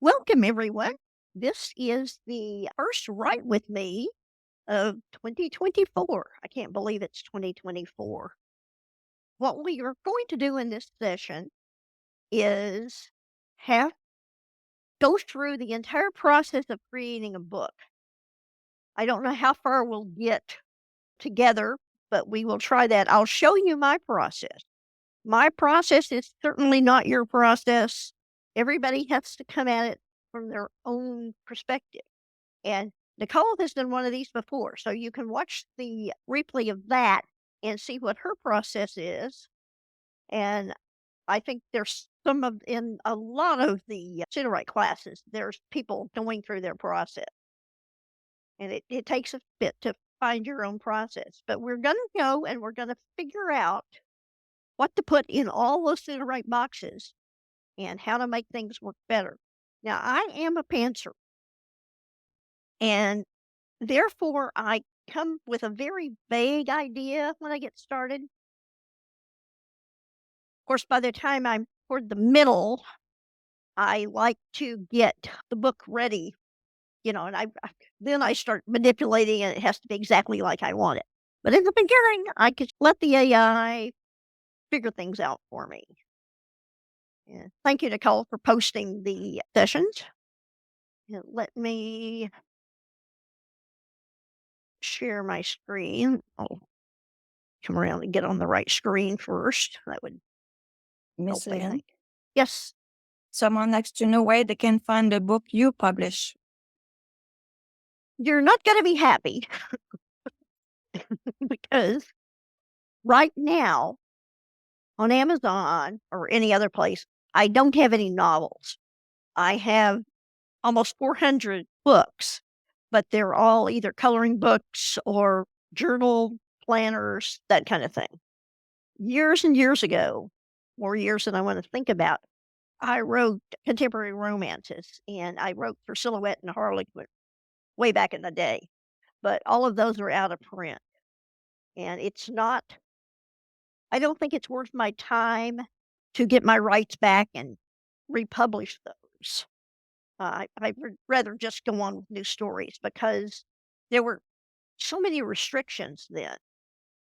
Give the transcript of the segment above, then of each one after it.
Welcome, everyone. This is the first Write With Me of 2024. I can't believe it's 2024. What we are going to do in this session is have go through the entire process of creating a book. I don't know how far we'll get together, but we will try that. I'll show you my process. My process is certainly not your process. Everybody has to come at it from their own perspective. And Nicole has done one of these before, so you can watch the replay of that and see what her process is. And I think there's in a lot of the Sudowrite classes, there's people going through their process. And it takes a bit to find your own process. But we're going to go and we're going to figure out what to put in all those Sudowrite boxes and how to make things work better. Now, I am a pantser, and therefore, I come with a very vague idea when I get started. Of course, by the time I'm toward the middle, I like to get the book ready, and then I start manipulating and it has to be exactly like I want it. But in the beginning, I could let the AI figure things out for me. Yeah. Thank you, Nicole, for posting the sessions. And let me share my screen. I'll come around and get on the right screen first. That would Miss help, I Lynn, think. Yes. someone likes to know where they can find the book you publish. You're not gonna be happy because right now on Amazon or any other place, I don't have any novels. I have almost 400 books, but they're all either coloring books or journal planners, that kind of thing. Years and years ago, more years than I want to think about, I wrote contemporary romances, and I wrote for Silhouette and Harlequin way back in the day, but all of those are out of print. And I don't think it's worth my time to get my rights back and republish those. I would rather just go on with new stories because there were so many restrictions then.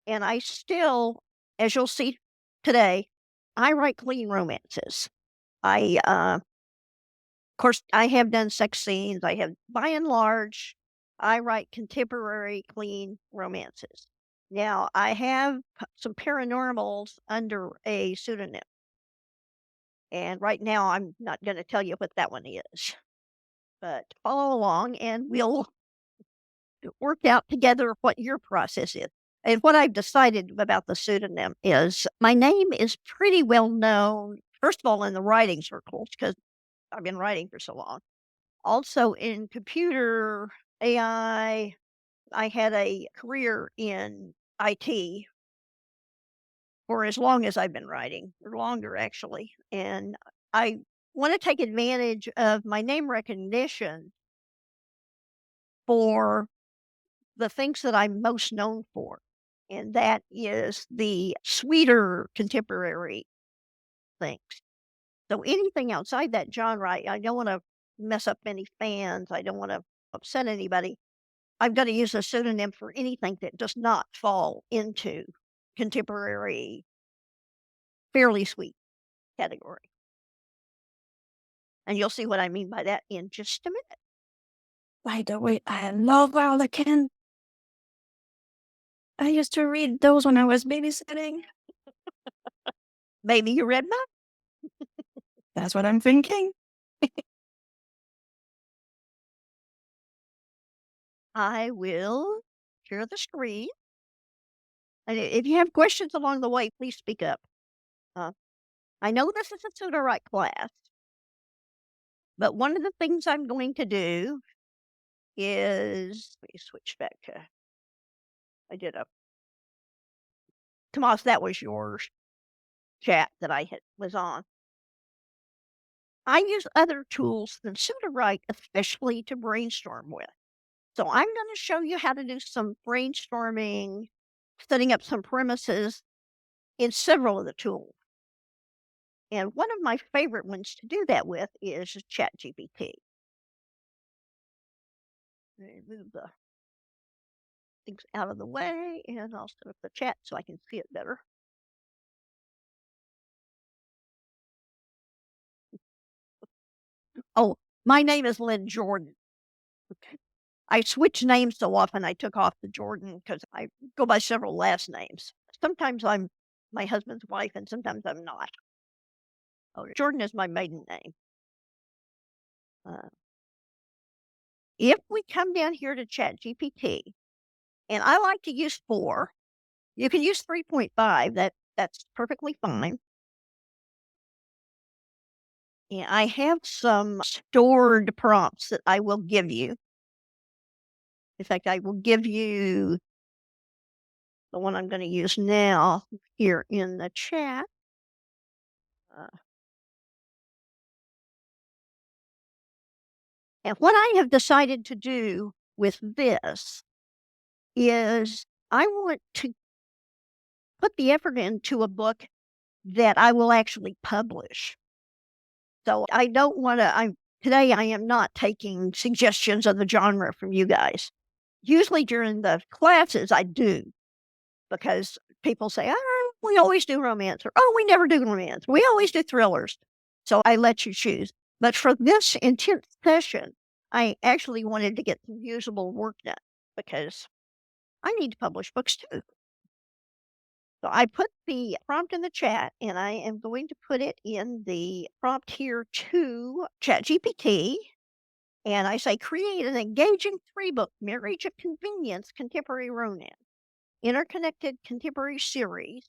And I still, as you'll see today, I write clean romances. Of course, I have done sex scenes. By and large, I write contemporary clean romances. Now, I have some paranormals under a pseudonym, and right now I'm not going to tell you what that one is, but follow along and we'll work out together what your process is. And what I've decided about the pseudonym is my name is pretty well known, first of all, in the writing circles, because I've been writing for so long. Also in computer AI, I had a career in IT for as long as I've been writing, or longer actually. And I want to take advantage of my name recognition for the things that I'm most known for. And that is the sweeter contemporary things. So anything outside that genre, I don't want to mess up any fans. I don't want to upset anybody. I've got to use a pseudonym for anything that does not fall into contemporary, fairly sweet category. And you'll see what I mean by that in just a minute. By the way, I love Harlequin. I used to read those when I was babysitting. Maybe you read mine. That's what I'm thinking. I will share the screen. And if you have questions along the way, please speak up. I know this is a Sudowrite class, but one of the things I'm going to do is, let me switch back to, Tomas, that was yours chat that was on. I use other tools than Sudowrite, especially to brainstorm with. So I'm going to show you how to do some brainstorming, setting up some premises in several of the tools. And one of my favorite ones to do that with is ChatGPT. Let me move the things out of the way, and I'll set up the chat so I can see it better. Oh, my name is Lynn Jordan. Okay. I switch names so often, I took off the Jordan because I go by several last names. Sometimes I'm my husband's wife, and sometimes I'm not. Oh, Jordan is my maiden name. Uh, if we come down here to ChatGPT, and I like to use 4, you can use 3.5, that's perfectly fine. And I have some stored prompts that I will give you. In fact, I will give you the one I'm gonna use now here in the chat. Uh, and what I have decided to do with this is I want to put the effort into a book that I will actually publish. So I don't wanna today I am not taking suggestions of the genre from you guys. Usually during the classes, I do, because people say, "Oh, we always do romance," or, "Oh, we never do romance. We always do thrillers." So I let you choose. But for this intense session, I actually wanted to get some usable work done because I need to publish books too. So I put the prompt in the chat, and I am going to put it in the prompt here to ChatGPT. And I say, create an engaging 3-book marriage of convenience contemporary romance, interconnected contemporary series.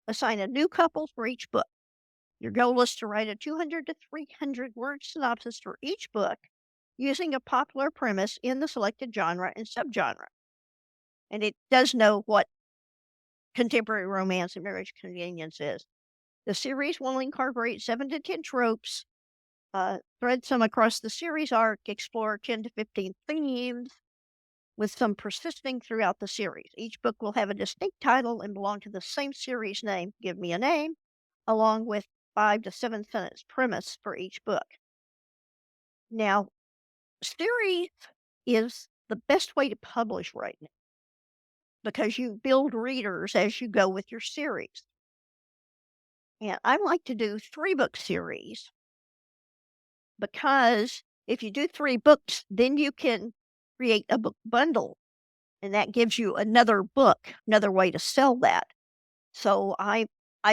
Assign a new couple for each book. Your goal is to write a 200 to 300 word synopsis for each book using a popular premise in the selected genre and subgenre. And it does know what contemporary romance and marriage convenience is. The series will incorporate 7 to 10 tropes, thread some across the series arc, explore 10 to 15 themes, with some persisting throughout the series. Each book will have a distinct title and belong to the same series name, give me a name, along with 5 to 7 sentence premise for each book. Now, series is the best way to publish right now because you build readers as you go with your series. And I like to do 3-book series because if you do 3 books, then you can create a book bundle, and that gives you another book, another way to sell that. So I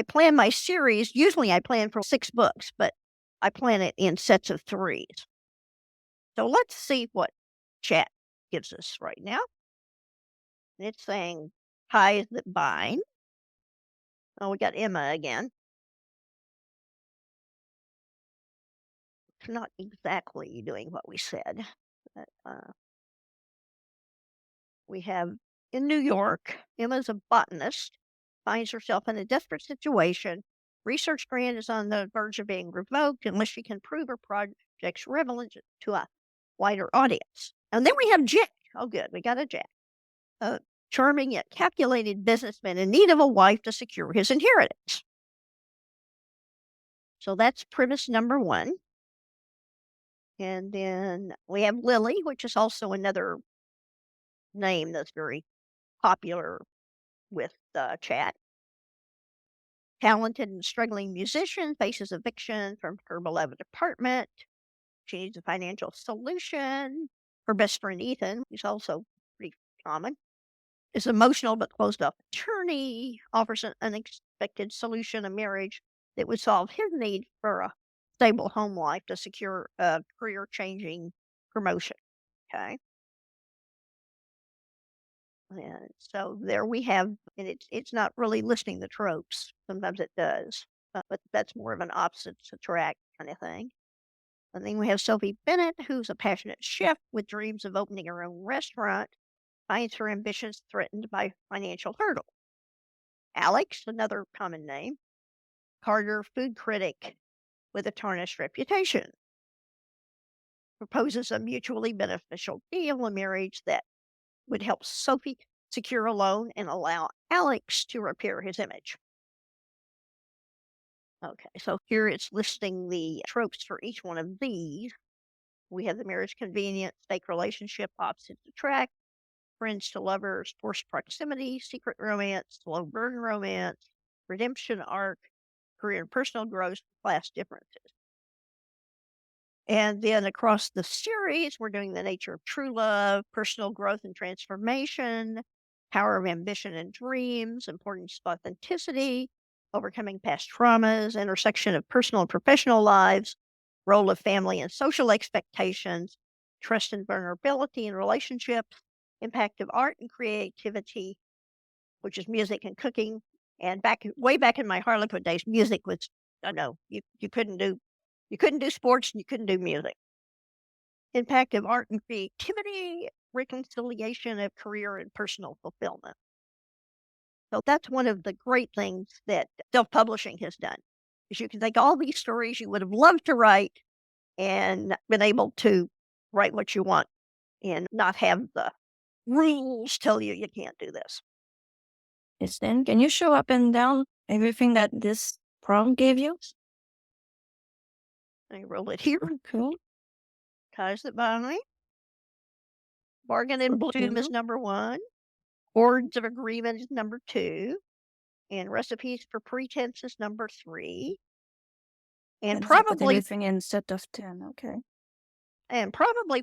plan my series, usually I plan for 6 books, but I plan it in sets of 3s. So let's see what chat gives us right now. It's saying ties that bind. Oh, we got Emma again. It's not exactly doing what we said. But, we have in New York, Emma's a botanist, finds herself in a desperate situation. Research grant is on the verge of being revoked unless she can prove her project's relevance to a wider audience. And then we have Jack. Oh, good. We got a Jack. A charming yet calculated businessman in need of a wife to secure his inheritance. So that's premise number 1. And then we have Lily, which is also another name that's very popular with chat. Talented and struggling musician faces eviction from her beloved apartment. She needs a financial solution. Her best friend Ethan, who's also pretty common, is emotional but closed off attorney, offers an unexpected solution, a marriage that would solve his need for a stable home life to secure a career changing promotion. Okay. And so there we have, and it's not really listing the tropes. Sometimes it does, but that's more of an opposites attract kind of thing. And then we have Sophie Bennett, who's a passionate chef with dreams of opening her own restaurant, finds her ambitions threatened by financial hurdle. Alex, another common name, Carter food critic with a tarnished reputation, proposes a mutually beneficial deal, a marriage that would help Sophie secure a loan and allow Alex to repair his image. Okay, so here it's listing the tropes for each one of these. We have the marriage convenience, fake relationship, opposites attract, friends to lovers, forced proximity, secret romance, slow burn romance, redemption arc, career and personal growth, class differences. And then across the series, we're doing the nature of true love, personal growth and transformation, power of ambition and dreams, importance of authenticity, overcoming past traumas, intersection of personal and professional lives, role of family and social expectations, trust and vulnerability in relationships, impact of art and creativity, which is music and cooking. And way back in my Harlequin days, music was, I know you couldn't do sports and you couldn't do music. Impact of art and creativity, reconciliation of career and personal fulfillment. So that's one of the great things that self-publishing has done, is you can take all these stories you would have loved to write and been able to write what you want and not have the rules tell you you can't do this. Yes, then can you show up and down everything that this prompt gave you? I roll it here. Cool. Ties that bind me. Bargain and bloom Okay. is number one. Words of agreement is number two. And recipes for pretense is number three. And And I put probably everything in set of 10. Okay.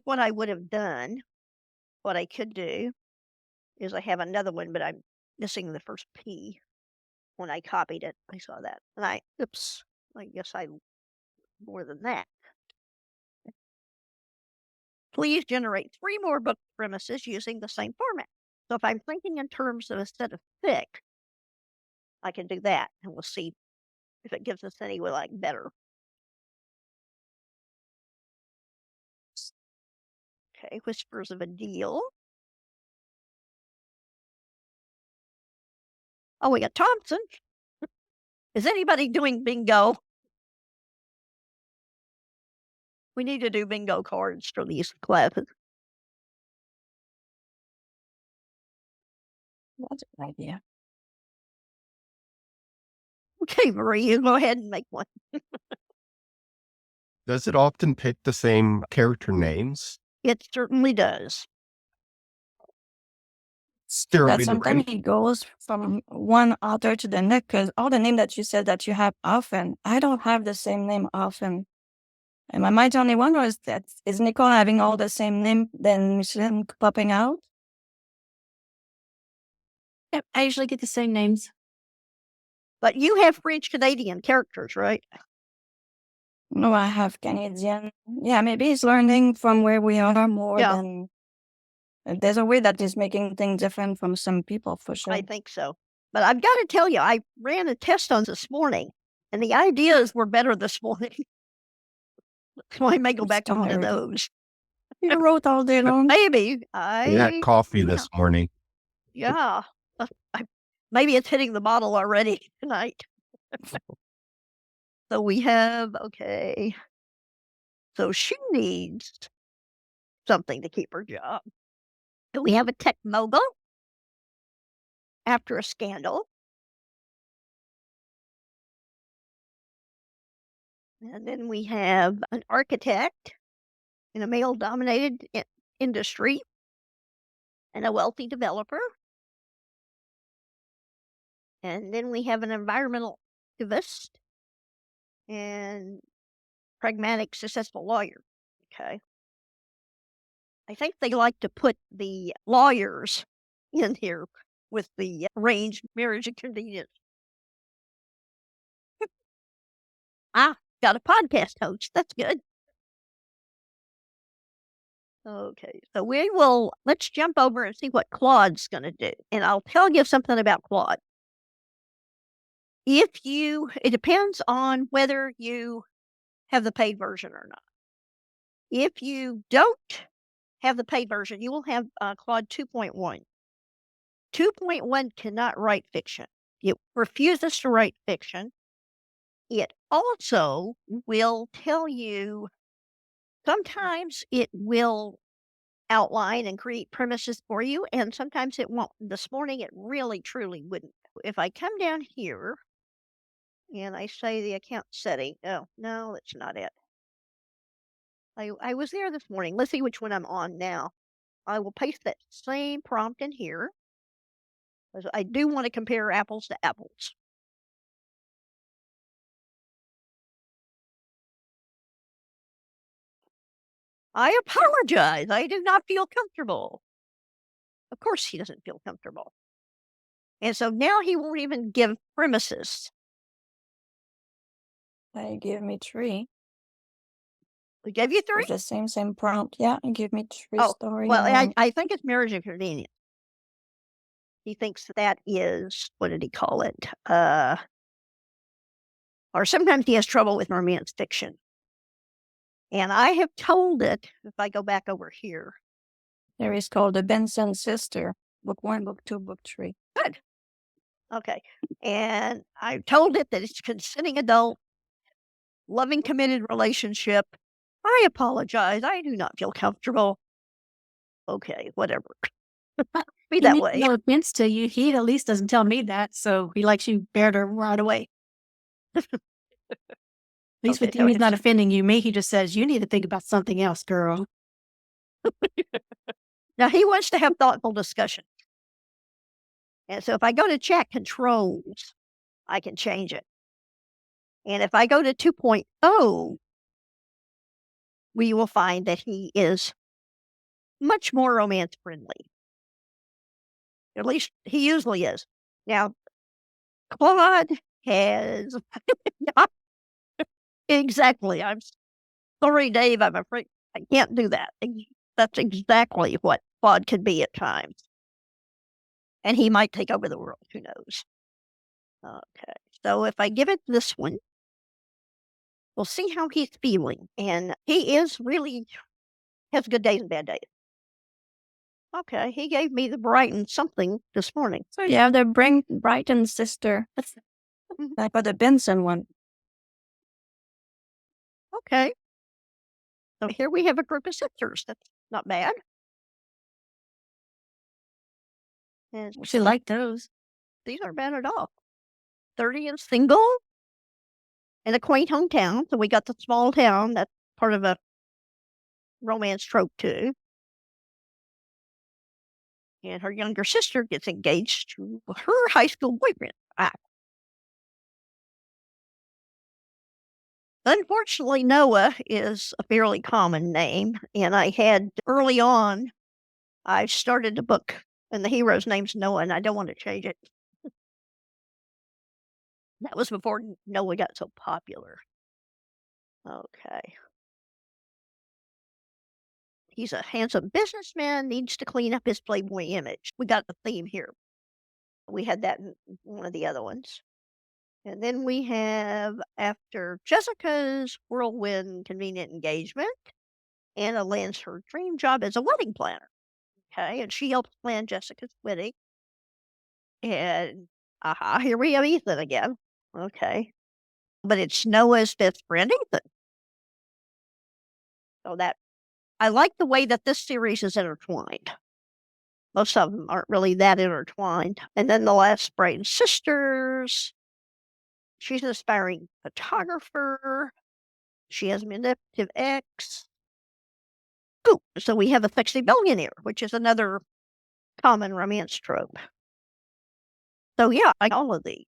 what I would have done, what I could do, is I have another one, but I'm missing the first P. When I copied it, I saw that. And oops, I guess I more than that. Please generate three more book premises using the same format. So if I'm thinking in terms of a set of thick, I can do that, and we'll see if it gives us any like better. Okay, Whispers of a Deal. Oh, we got Thompson. Is anybody doing bingo? We need to do bingo cards for these classes. That's an idea. Okay, Marie, you go ahead and make one. Does it often pick the same character names? It certainly does. That Steroid sometimes it goes from one author to the next, because all the name that you said that you have often, I don't have the same name often. Am I the only one, or is Nicole having all the same name, then Michelin popping out? Yep, I usually get the same names. But you have French Canadian characters, right? No, I have Canadian. Yeah, maybe he's learning from where we are more Yeah. than. There's a way that is making things different from some people, for sure. I think so. But I've got to tell you, I ran a test on this morning, and the ideas were better this morning. So I may go back to one of those. You wrote all day long. Maybe I had coffee this morning. Yeah. Maybe it's hitting the bottle already tonight. So we have, okay. So she needs something to keep her job. So we have a tech mogul after a scandal. And then we have an architect in a male dominated industry and a wealthy developer. And then we have an environmental activist and pragmatic, successful lawyer. Okay. I think they like to put the lawyers in here with the arranged marriage and convenience. Got a podcast host. That's good. Okay, so let's jump over and see what Claude's going to do. And I'll tell you something about Claude. It depends on whether you have the paid version or not. If you don't have the paid version, you will have Claude 2.1. 2.1 cannot write fiction. It refuses to write fiction. It also will tell you, sometimes it will outline and create premises for you, and sometimes it won't. This morning, it really, truly wouldn't. If I come down here and I say the account setting. Oh, no, that's not it. I was there this morning. Let's see which one I'm on now. I will paste that same prompt in here, 'cause I do want to compare apples to apples. I apologize. I do not feel comfortable. Of course, he doesn't feel comfortable. And so now he won't even give premises. They give me 3 We gave you three? with the same prompt. Yeah, and give me 3 Oh, story well, and one. I think it's marriage and convenience. He thinks that is, what did he call it? Or sometimes he has trouble with romance fiction. And I have told it, if I go back over here, There is called The Benson Sister, book 1, book 2, book 3. good. Okay. And I told it that it's consenting adult, loving, committed relationship. I apologize. I do not feel comfortable. Okay, whatever. Be He that means way. no offense to you. He at least doesn't tell me that, so he likes you better right away. At least Okay, with so you, he's not it's offending you. Me, he just says, you need to think about something else, girl. now he wants to have thoughtful discussion. And so if I go to chat controls, I can change it. And if I go to 2.0, we will find that he is much more romance friendly. At least he usually is. Now, Claude has not exactly. I'm sorry, Dave. I'm afraid I can't do that. That's exactly what Claude can be at times. And he might take over the world. Who knows? Okay. So if I give it this one, we'll see how he's feeling. And he is really has good days and bad days. Okay. He gave me the Brighton something this morning. So you have the Brighton Sister. That's Mhm. like the Benson one. Okay. So here we have a group of sisters. That's not bad. And She like those. these aren't bad at all. 30 and single in a quaint hometown. So we got the small town. That's part of a romance trope too. And her younger sister gets engaged to her high school boyfriend. Unfortunately, Noah is a fairly common name. And I had early on, I started a book and the hero's name's Noah, and I don't want to change it. That was before Noah got so popular. Okay. He's a handsome businessman, needs to clean up his Playboy image. We got the theme here. We had that in one of the other ones. And then we have, after Jessica's whirlwind convenient engagement, Anna lands her dream job as a wedding planner. Okay. And she helps plan Jessica's wedding. And here we have Ethan again. Okay. But it's Noah's best friend, Ethan. So that I like the way that this series is intertwined. Most of them aren't really that intertwined. And then the last Brighton Sisters. She's an aspiring photographer. She has a manipulative ex. Cool. So we have a sexy billionaire, which is another common romance trope. So yeah, I like all of these.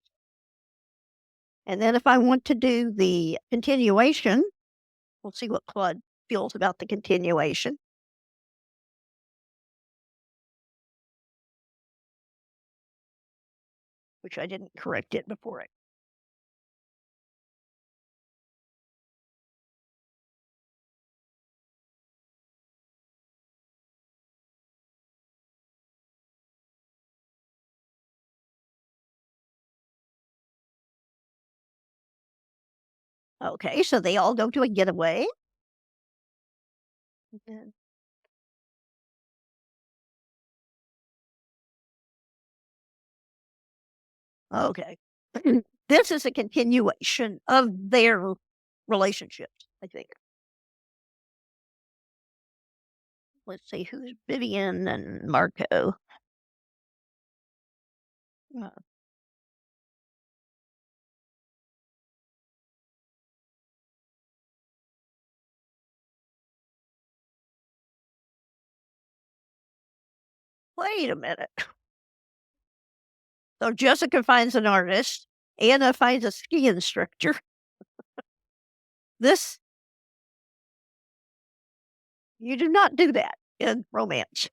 And then if I want to do the continuation, we'll see what Claude feels about the continuation. Which I didn't correct it before it. Okay, so they all go to a getaway. Mhm. Okay. This is a continuation of their relationships, I think. Let's see who's Vivian and Marco. Uh, Wait a minute. So Jessica finds an artist. Anna finds a ski instructor. This, you do not do that in romance.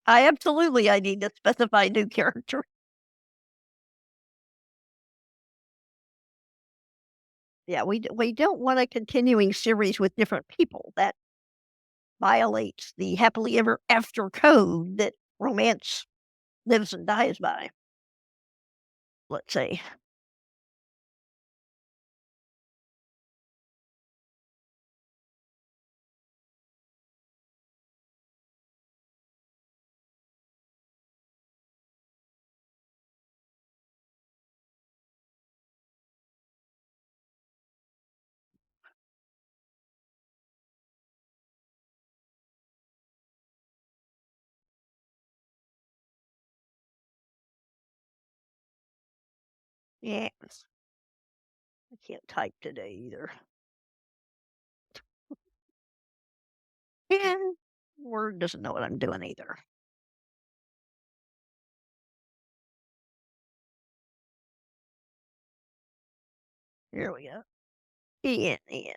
I need to specify new character. Yeah, we don't want a continuing series with different people. That violates the happily ever after code that romance lives and dies by. Let's see. Yes. I can't type today either. And Word doesn't know what I'm doing either. Here we go. Yeah. See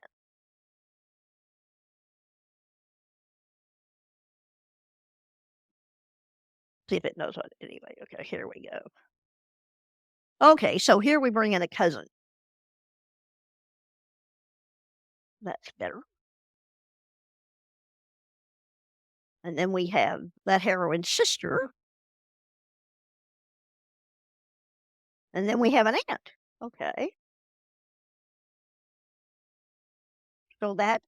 if it knows what. Anyway, okay, here we go. Okay, so here we bring in a cousin. That's better. And then we have that heroine's sister. And then we have an aunt. Okay. So that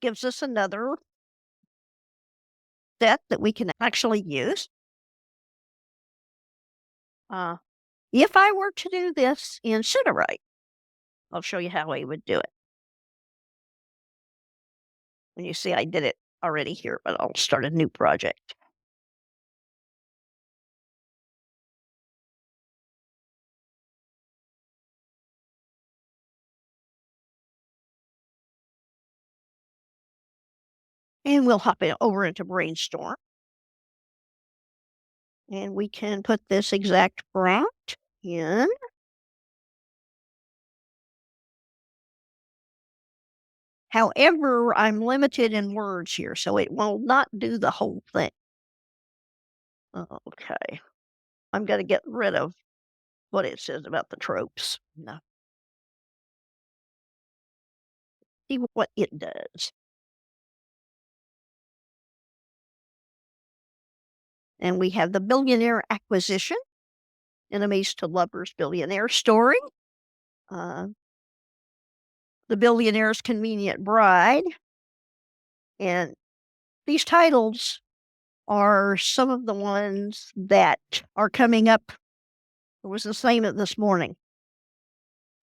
gives us another set that we can actually use. If I were to do this in Sudowrite, I'll show you how I would do it. And you see I did it already here, but I'll start a new project. And we'll hop over into Brainstorm. And we can put this exact prompt in. However, I'm limited in words here, so it will not do the whole thing. Okay. I'm going to get rid of what it says about the tropes. No. See what it does. And we have the billionaire acquisition, enemies to lovers billionaire story, the billionaire's convenient bride. And these titles are some of the ones that are coming up. It was the same this morning.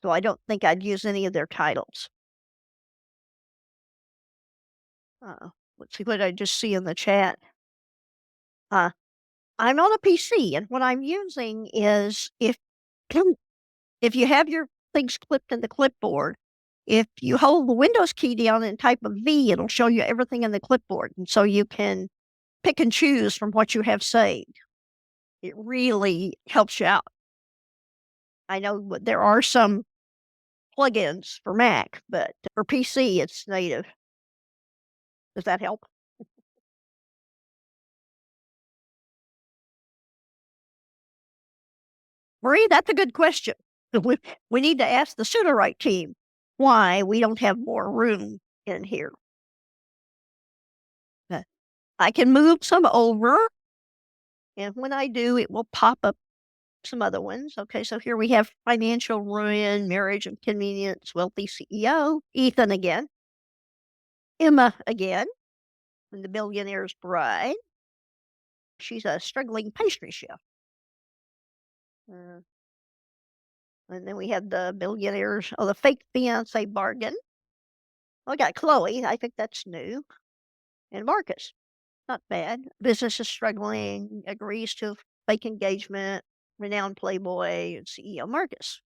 So I don't think I'd use any of their titles. Let's see what I just see in the chat. I'm on a PC, and what I'm using is if you have your things clipped in the clipboard, if you hold the Windows key down and type a V, it'll show you everything in the clipboard, and so you can pick and choose from what you have saved. It really helps you out. I know there are some plugins for Mac, but for PC, it's native. Does that help? Marie, that's a good question. We need to ask the Sudowrite team why we don't have more room in here. I can move some over, and when I do, it will pop up some other ones. Okay, so here we have financial ruin, marriage and convenience, wealthy CEO, Ethan again, Emma again, and the billionaire's bride. She's a struggling pastry chef. And then we have the billionaires, the fake fiance bargain. I got Chloe. I think that's new. And Marcus. Not bad. Business is struggling, agrees to fake engagement, renowned playboy, and CEO Marcus.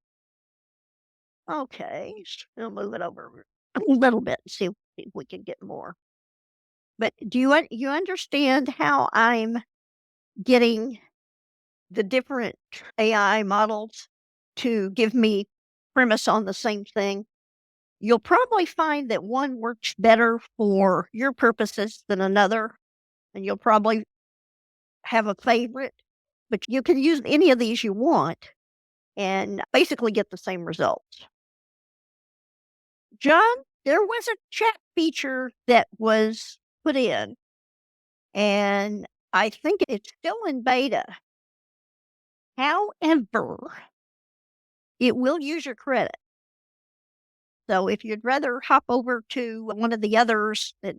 Okay, we'll move it over a little bit and see if we can get more. But do you understand how I'm getting the different AI models to give me premise on the same thing? You'll probably find that one works better for your purposes than another, and you'll probably have a favorite, but you can use any of these you want and basically get the same results. John, there was a chat feature that was put in, and I think it's still in beta. However, it will use your credit. So if you'd rather hop over to one of the others that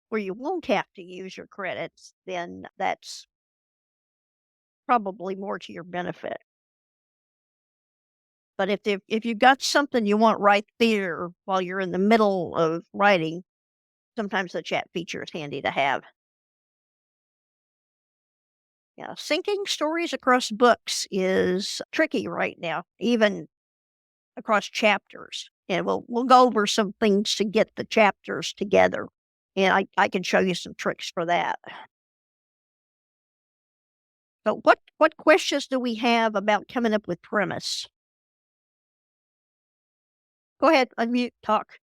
where you won't have to use your credits, then that's probably more to your benefit. But if you've got something you want right there while you're in the middle of writing, sometimes the chat feature is handy to have. Yeah, syncing stories across books is tricky right now, even across chapters. And we'll go over some things to get the chapters together. And I can show you some tricks for that. But what questions do we have about coming up with premise? Go ahead, unmute, talk.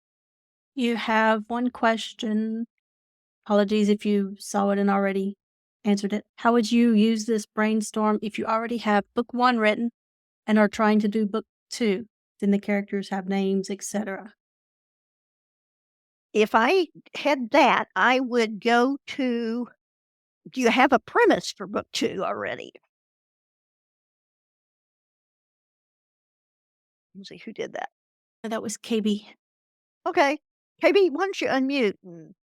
You have one question. Apologies if you saw it and already answered it. How would you use this brainstorm if you already have book 1 written and are trying to do book 2? Then the characters have names, etc. If I had that, I would go to, do you have a premise for book 2 already? Let's see who did that. That was KB. Okay. KB, why don't you unmute?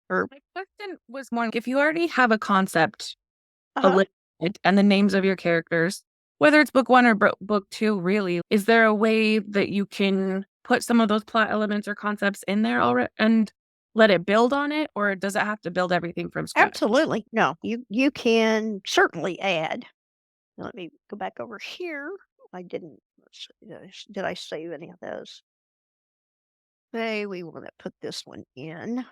Or My question was more if you already have a concept, uh-huh. and the names of your characters, whether it's book 1 or book 2, really, is there a way that you can put some of those plot elements or concepts in there already and let it build on it, or does it have to build everything from scratch? Absolutely. No, you can certainly add. Let me go back over here. I didn't. Let's see, did I save any of those? Say we want to put this one in.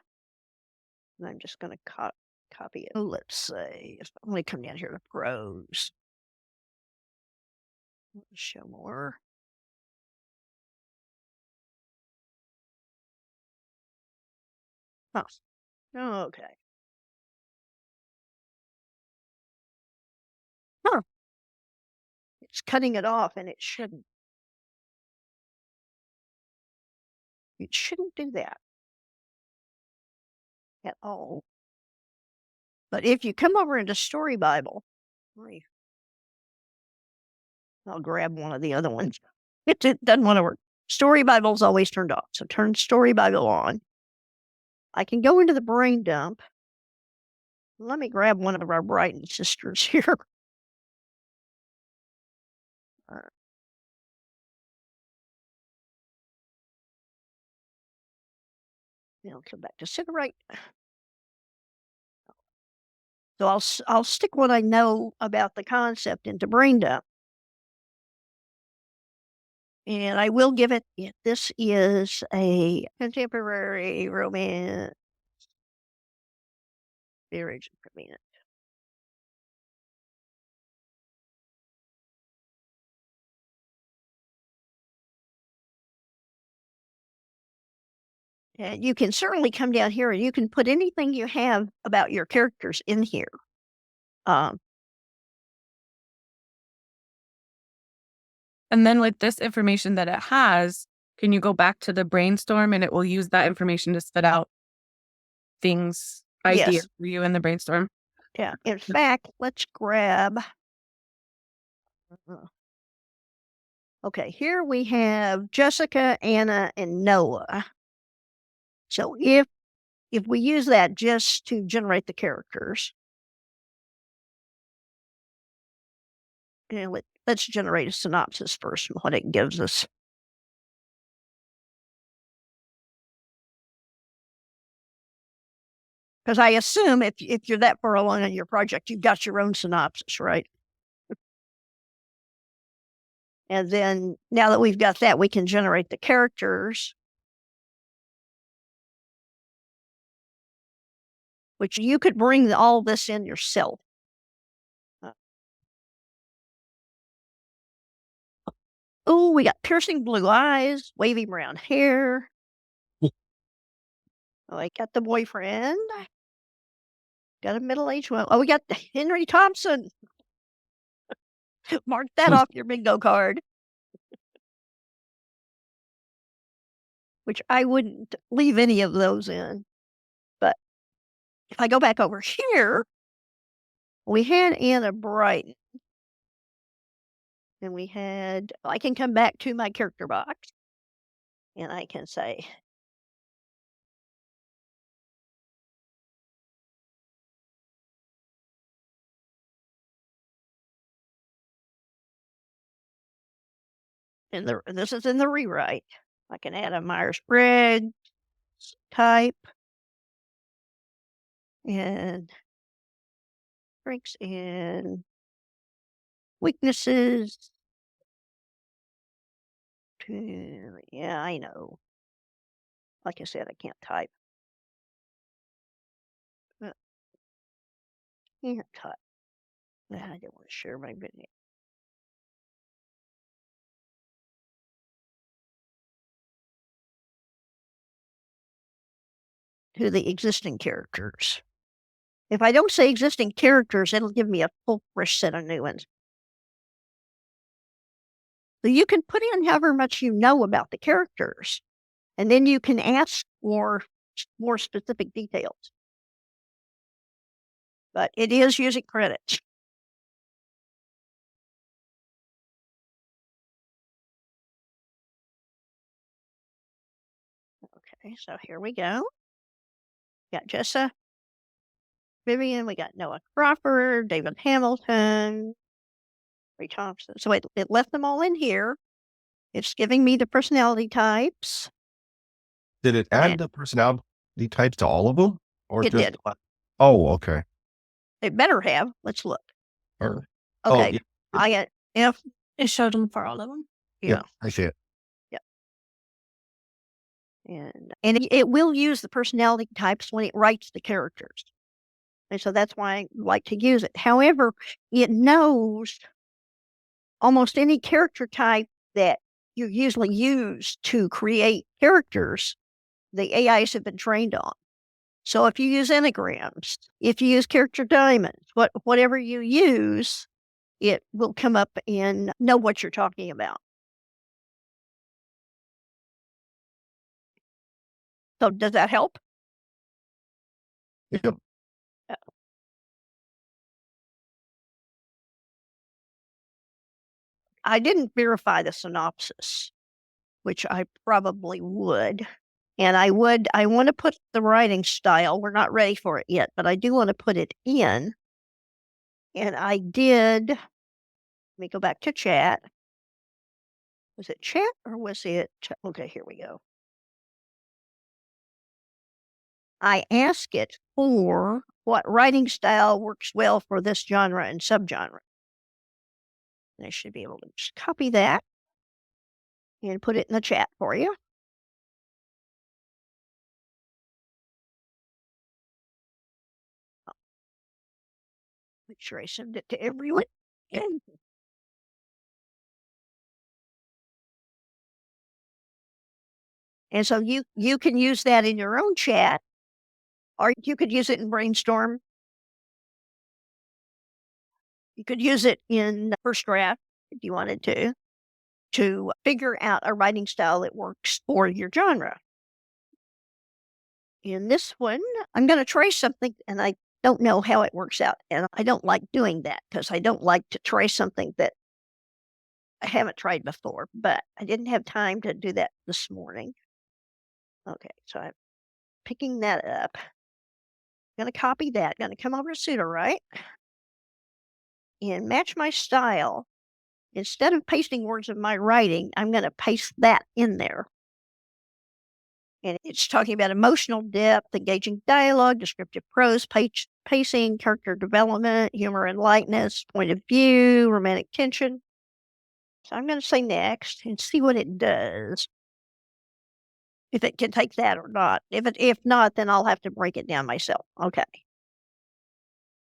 And I'm just going to copy it. Let's say, if I only come down here to prose. Show more. Oh, okay. Huh. It's cutting it off and it shouldn't. It shouldn't do that at all. But if you come over into Story Bible, I'll grab one of the other ones. It doesn't want to work. Story Bible's always turned off. So turn Story Bible on. I can go into the brain dump. Let me grab one of our Brighton sisters here. Now come back to Sudowrite. So I'll stick what I know about the concept into brain dump. And I will give it, this is a contemporary romance. Marriage agreement. And you can certainly come down here and you can put anything you have about your characters in here. And then with this information that it has, can you go back to the brainstorm and it will use that information to spit out things, ideas Yes. for you in the brainstorm? Yeah. In fact, let's grab. Okay, here we have Jessica, Anna, and Noah. So if we use that just to generate the characters, and let's generate a synopsis first and what it gives us. Because I assume if you're that far along in your project, you've got your own synopsis, right? And then now that we've got that, we can generate the characters. which you could bring all this in yourself. Oh, we got piercing blue eyes, wavy brown hair. Oh, I got the boyfriend. Got a middle-aged one. Oh, we got Henry Thompson. Mark that off your bingo card. Which I wouldn't leave any of those in. But if I go back over here, we had Anna Brighton. And we had, I can come back to my character box and I can say, and this is in the rewrite. I can add a Myers-Briggs type and strengths and weaknesses. Yeah, I know. Like I said, I can't type. Can't type. I don't want to share my video. To the existing characters. If I don't say existing characters, it'll give me a full fresh set of new ones. So you can put in however much you know about the characters, and then you can ask for more specific details. But it is using credits. Okay, so here we go. Got Jessa, Vivian, we got Noah Crawford, David Hamilton, Ray Thompson. So it left them all in here. It's giving me the personality types. Did it add the personality types to all of them? Or it just did. Oh, okay. It better have. Let's look. Or, okay. yeah. I got F. It showed them for all of them. Yeah. I see it. Yeah. And it will use the personality types when it writes the characters. And so that's why I like to use it. However, it knows almost any character type that you usually use to create characters, the AIs have been trained on. So if you use enneagrams, if you use character diamonds, whatever you use, it will come up and know what you're talking about. So does that help? Yep. I didn't verify the synopsis, which I probably would. And I want to put the writing style. We're not ready for it yet, but I do want to put it in. And I did. Let me go back to chat. Was it chat or was it? Okay, here we go. I ask it for what writing style works well for this genre and subgenre. And I should be able to just copy that and put it in the chat for you. Make sure I send it to everyone. And so you can use that in your own chat, or you could use it in Brainstorm. You could use it in First Draft if you wanted to figure out a writing style that works for your genre. In this one, I'm going to trace something, and I don't know how it works out. And I don't like doing that because I don't like to trace something that I haven't tried before, but I didn't have time to do that this morning. Okay, so I'm picking that up. I'm going to copy that. Going to come over to Sudowrite and match my style. Instead of pasting words of my writing, I'm going to paste that in there. And it's talking about emotional depth, engaging dialogue, descriptive prose, pacing, character development, humor and lightness, point of view, romantic tension. So I'm going to say next and see what it does. If it can take that or not. If not, then I'll have to break it down myself. Okay.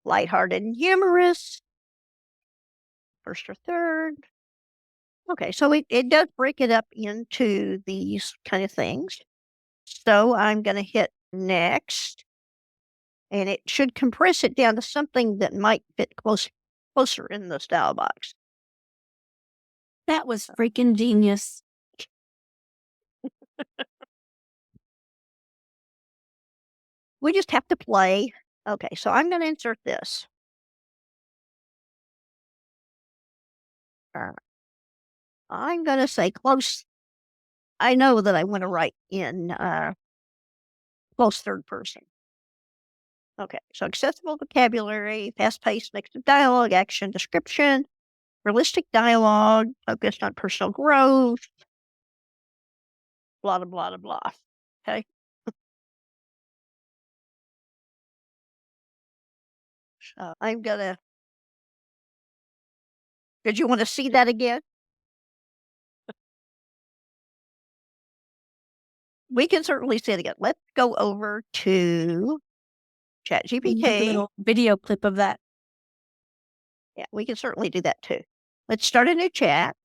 lighthearted and humorous, first or third. Okay, so it does break it up into these kind of things. So I'm going to hit next, and it should compress it down to something that might fit closer in the style box. That was freaking genius. We just have to play. Okay, so I'm going to insert this. I'm going to say close. I know that I want to write in close third person. Okay, so accessible vocabulary, fast-paced mix of dialogue, action, description, realistic dialogue, focused on personal growth, blah, blah, blah, blah. Okay. So I'm going to. Did you want to see that again? We can certainly see it again. Let's go over to Make a ChatGPT. little video clip of that. Yeah, we can certainly do that too. Let's start a new chat.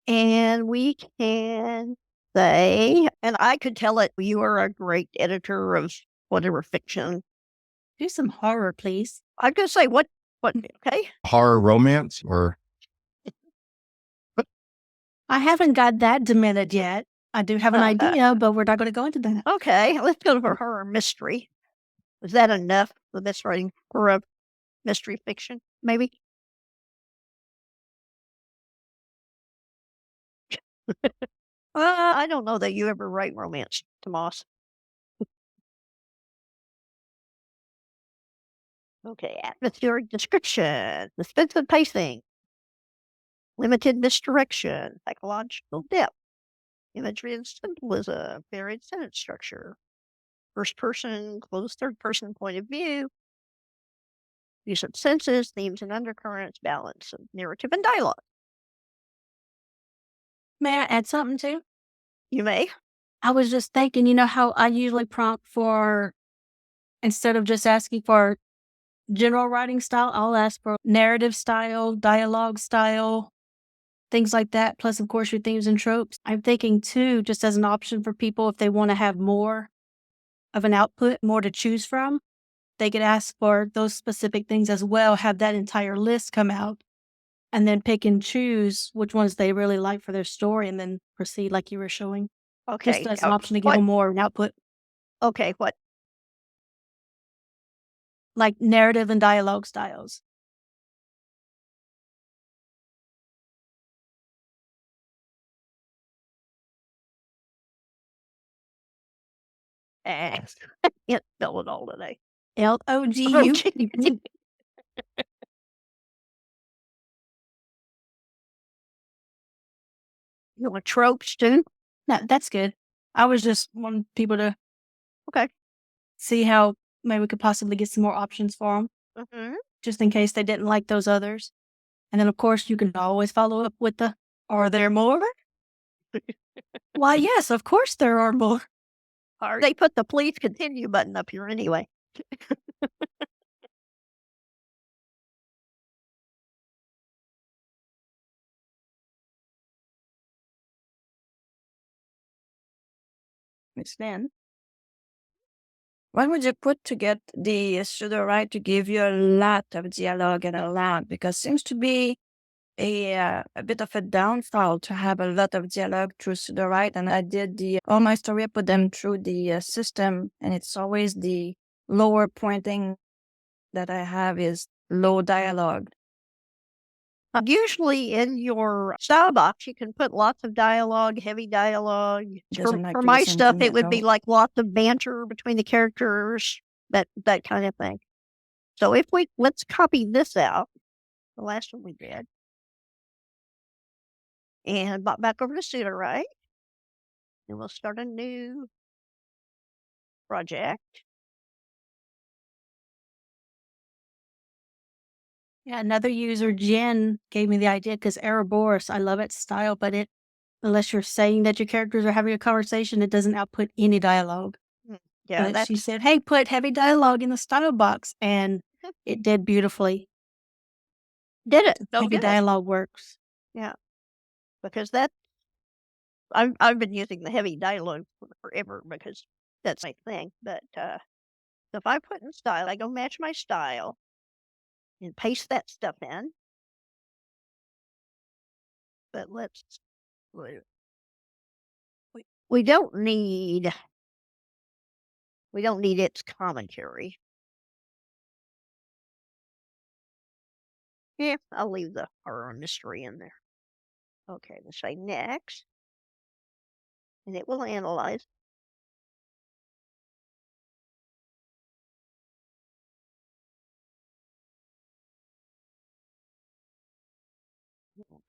And we can say, and I could tell it, you are a great editor of whatever fiction. Do some horror, please. I'm going to say, what, okay? Horror romance or I haven't got that demented yet. I do have an idea, but we're not going to go into that. Okay, let's go for horror mystery. Is that enough for this writing for a mystery fiction, maybe? I don't know that you ever write romance, Tomas. Okay, atmospheric description, suspensive pacing, limited misdirection, psychological depth, imagery and symbolism, varied sentence structure, first person, closed third person point of view, use of senses, themes and undercurrents, balance of narrative and dialogue. May I add something too? You may. I was just thinking, you know how I usually prompt for, instead of just asking for general writing style, I'll ask for narrative style, dialogue style, things like that. Plus, of course, your themes and tropes. I'm thinking too, just as an option for people, if they want to have more of an output, more to choose from, they could ask for those specific things as well, have that entire list come out, and then pick and choose which ones they really like for their story, and then proceed like you were showing. Okay. Just as an option to give them more of an output, Okay, what? like narrative and dialogue styles. I can't spell it all today. LOGU. You want tropes too? No, that's good. I was just wanting people to Okay. see how maybe we could possibly get some more options for them, Mm-hmm. just in case they didn't like those others. And then, of course, you can always follow up with the, are there more? Why, yes, of course there are more. They put the please continue button up here anyway. Miss Lynn, what would you put to get the Sudowrite to give you a lot of dialogue and a lot? Because seems to be a bit of a downfall to have a lot of dialogue through Sudowrite. And I did all my story, I put them through the system, and it's always the lower pointing that I have is low dialogue. Usually in your style box, you can put lots of dialogue, heavy dialogue. Doesn't like For to my listen to stuff, me it at would be all. like lots of banter between the characters, that kind of thing. So let's copy this out, the last one we did, and bop back over to Sudowrite, and we'll start a new project. Yeah, another user, Jen, gave me the idea because Ouroboros, I love its style, but unless you're saying that your characters are having a conversation, it doesn't output any dialogue. Yeah, But she that's said, "Hey, put heavy dialogue in the style box," and it did beautifully. did it. Oh, Heavy good. dialogue works. Yeah, because that I've been using the heavy dialogue forever because that's my thing. But so if I put in style, I go match my style and paste that stuff in. But we don't need its commentary. Yeah, I'll leave the horror and mystery in there. Okay, let's say next, and it will analyze.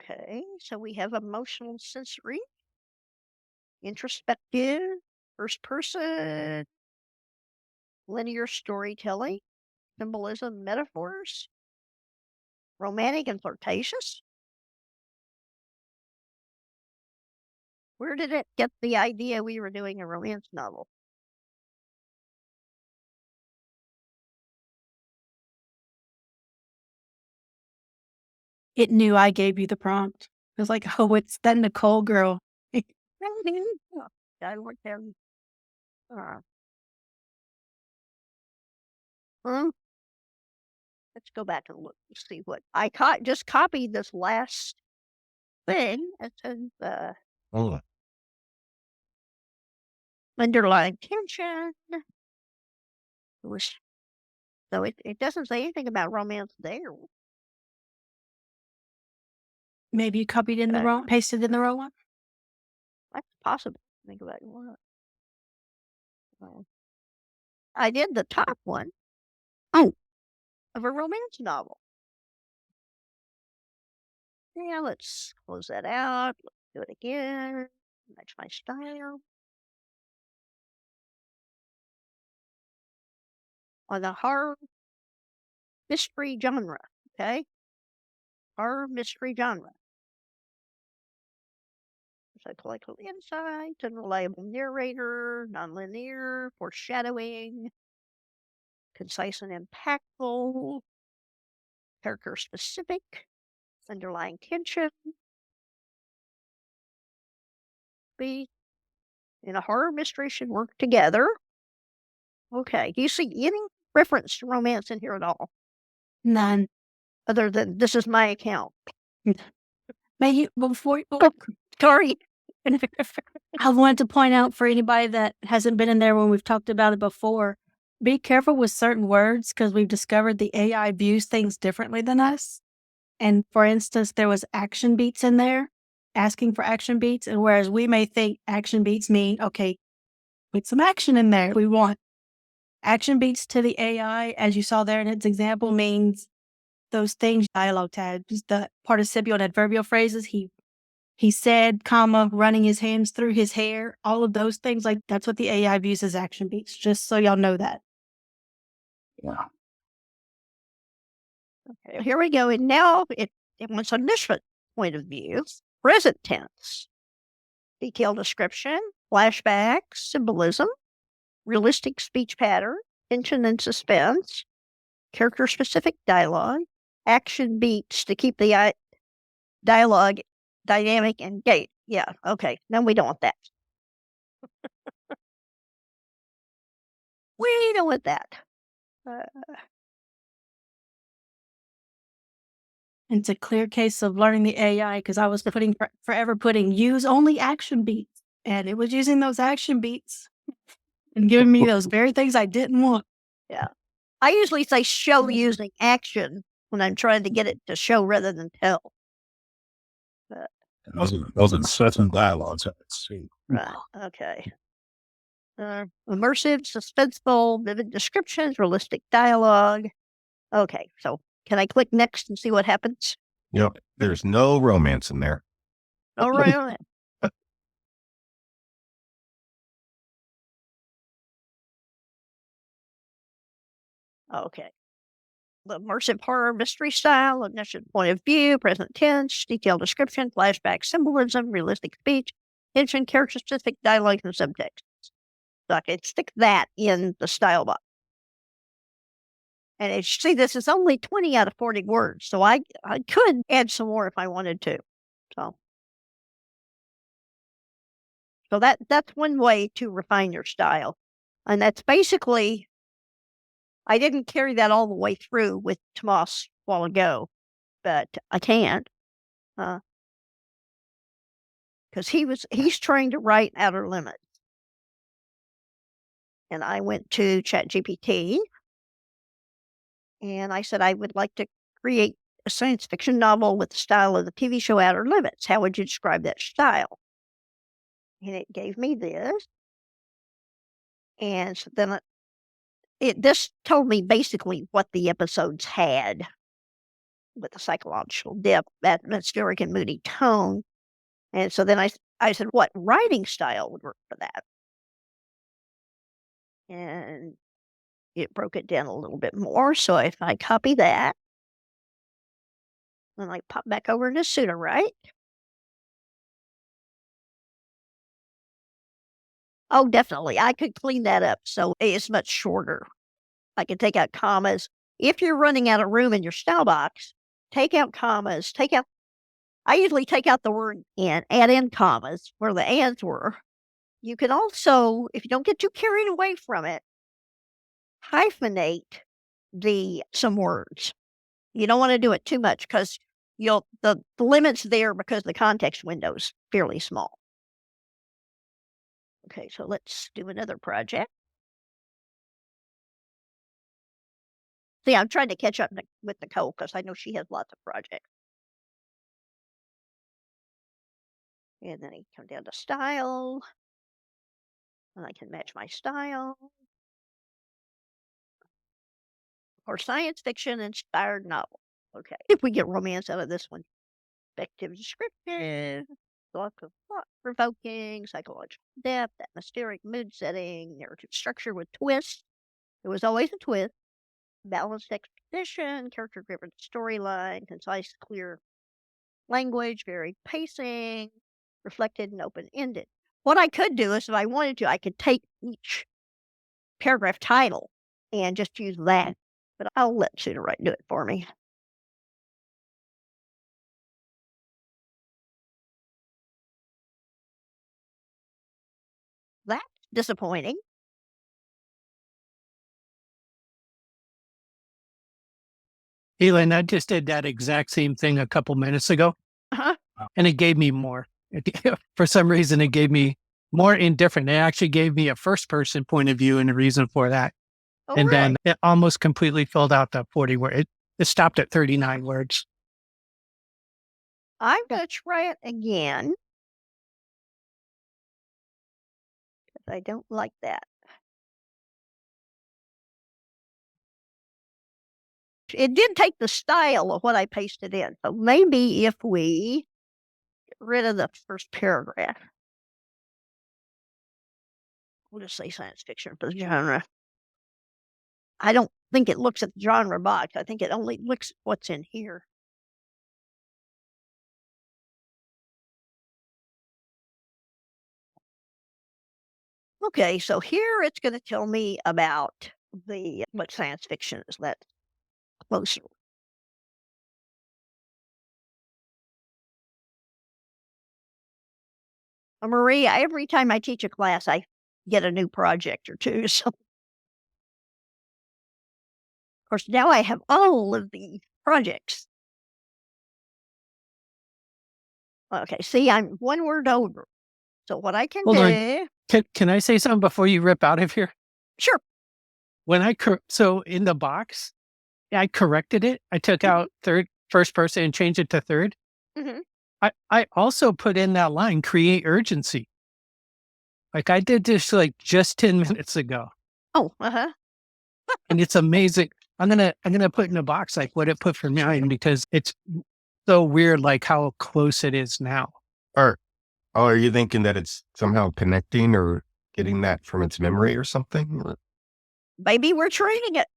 Okay, so we have emotional sensory, introspective, first person, linear storytelling, symbolism, metaphors, romantic and flirtatious. Where did it get the idea we were doing a romance novel? It knew I gave you the prompt. It was like, "Oh, it's that Nicole girl." I looked there. Uh, let's go back and look and see what I just copied this last thing. It says Oh, underlying tension. It was, so it doesn't say anything about romance there. Maybe you copied in the Okay. wrong, pasted in the wrong one. That's possible. Think about it. I did the top one. Oh, of a romance novel. Yeah, let's close that out. Let's do it again. Match my style. On the horror mystery genre. Okay. Horror mystery genre. Psychological insight, unreliable narrator, nonlinear, foreshadowing, concise and impactful, character specific, underlying tension. B in a horror mystery should work together. Okay. Do you see any reference to romance in here at all? None. Other than this is my account. May you before Sorry. I wanted to point out for anybody that hasn't been in there when we've talked about it before, be careful with certain words because we've discovered the AI views things differently than us. And for instance, there was action beats in there, asking for action beats. And whereas we may think action beats mean, okay, put some action in there. We want action beats to the AI, as you saw there in its example, means those things, dialogue tags, the participial and adverbial phrases. He said, comma, running his hands through his hair, all of those things, like that's what the AI views as action beats, just so y'all know that. yeah. Okay, here we go. And now it wants a different point of view. Present tense. Detailed description, flashbacks, symbolism, realistic speech pattern, tension and suspense, character specific dialogue, action beats to keep the dialogue dynamic and gate. Yeah, okay. No, we don't want that. We don't want that. It's a clear case of learning the AI because I was forever putting use only action beats, and it was using those action beats and giving me those very things I didn't want. Yeah. I usually say show using action when I'm trying to get it to show rather than tell. But, Those are certain dialogues. right. Okay. Immersive, suspenseful, vivid descriptions, realistic dialogue. Okay. So can I click next and see what happens? Yep. There's no romance in there. All right. Okay. The immersive horror mystery style, omniscient point of view, present tense, detailed description, flashback symbolism, realistic speech, tension, character specific dialogue, and subtext. So I could stick that in the style box. And as you see, this is only 20 out of 40 words. So I could add some more if I wanted to. So that's one way to refine your style. And that's basically, I didn't carry that all the way through with Tomas a while ago, but I can. Because he's trying to write Outer Limits. And I went to ChatGPT and I said, I would like to create a science fiction novel with the style of the TV show Outer Limits. How would you describe that style? And it gave me this. And so then this told me basically what the episodes had with the psychological depth, atmospheric and moody tone. And so then I said, what writing style would work for that? And it broke it down a little bit more. So if I copy that, and I pop back over to Sudowrite. Oh, definitely. I could clean that up so it's much shorter. I can take out commas. If you're running out of room in your style box, take out commas. I usually take out the word and add in commas where the ands were. You can also, if you don't get too carried away from it, hyphenate some words. You don't want to do it too much because the limit's there because the context window's fairly small. Okay, so let's do another project. See, I'm trying to catch up with Nicole because I know she has lots of projects. And then I come down to style. And I can match my style. Or science fiction inspired novel. Okay, if we get romance out of this one. Effective description, thought provoking, psychological depth, atmospheric mood setting, narrative structure with twists. There was always a twist. Balanced exposition, character-driven storyline, concise, clear language, varied pacing, reflected and open-ended. What I could do is, if I wanted to, I could take each paragraph title and just use that. But I'll let Sudowrite do it for me. That's disappointing. Hey, Lynn, I just did that exact same thing a couple minutes ago, Uh-huh. and it gave me more. For some reason, it gave me more indifferent. It actually gave me a first-person point of view and a reason for that. Oh, and really? then it almost completely filled out the 40 word. It stopped at 39 words. I'm going to try it again. Because I don't like that. It did take the style of what I pasted in. So maybe if we get rid of the first paragraph, we'll just say science fiction for the genre. I don't think it looks at the genre box. I think it only looks at what's in here. Okay, so here it's going to tell me about what science fiction is. That's closer. Maria, every time I teach a class, I get a new project or two. So, of course, now I have all of the projects. Okay, see, I'm one word over. So what I can Hold on. do... Can I say something before you rip out of here? Sure. When so in the box, I corrected it. I took out first person and changed it to third. Mhm. I also put in that line, create urgency. Like I did this like just 10 minutes ago. Oh, uh-huh. And it's amazing. I'm gonna put in a box like what it put for mine because it's so weird like how close it is now. Are you thinking that it's somehow connecting or getting that from its memory or something? Maybe we're training it.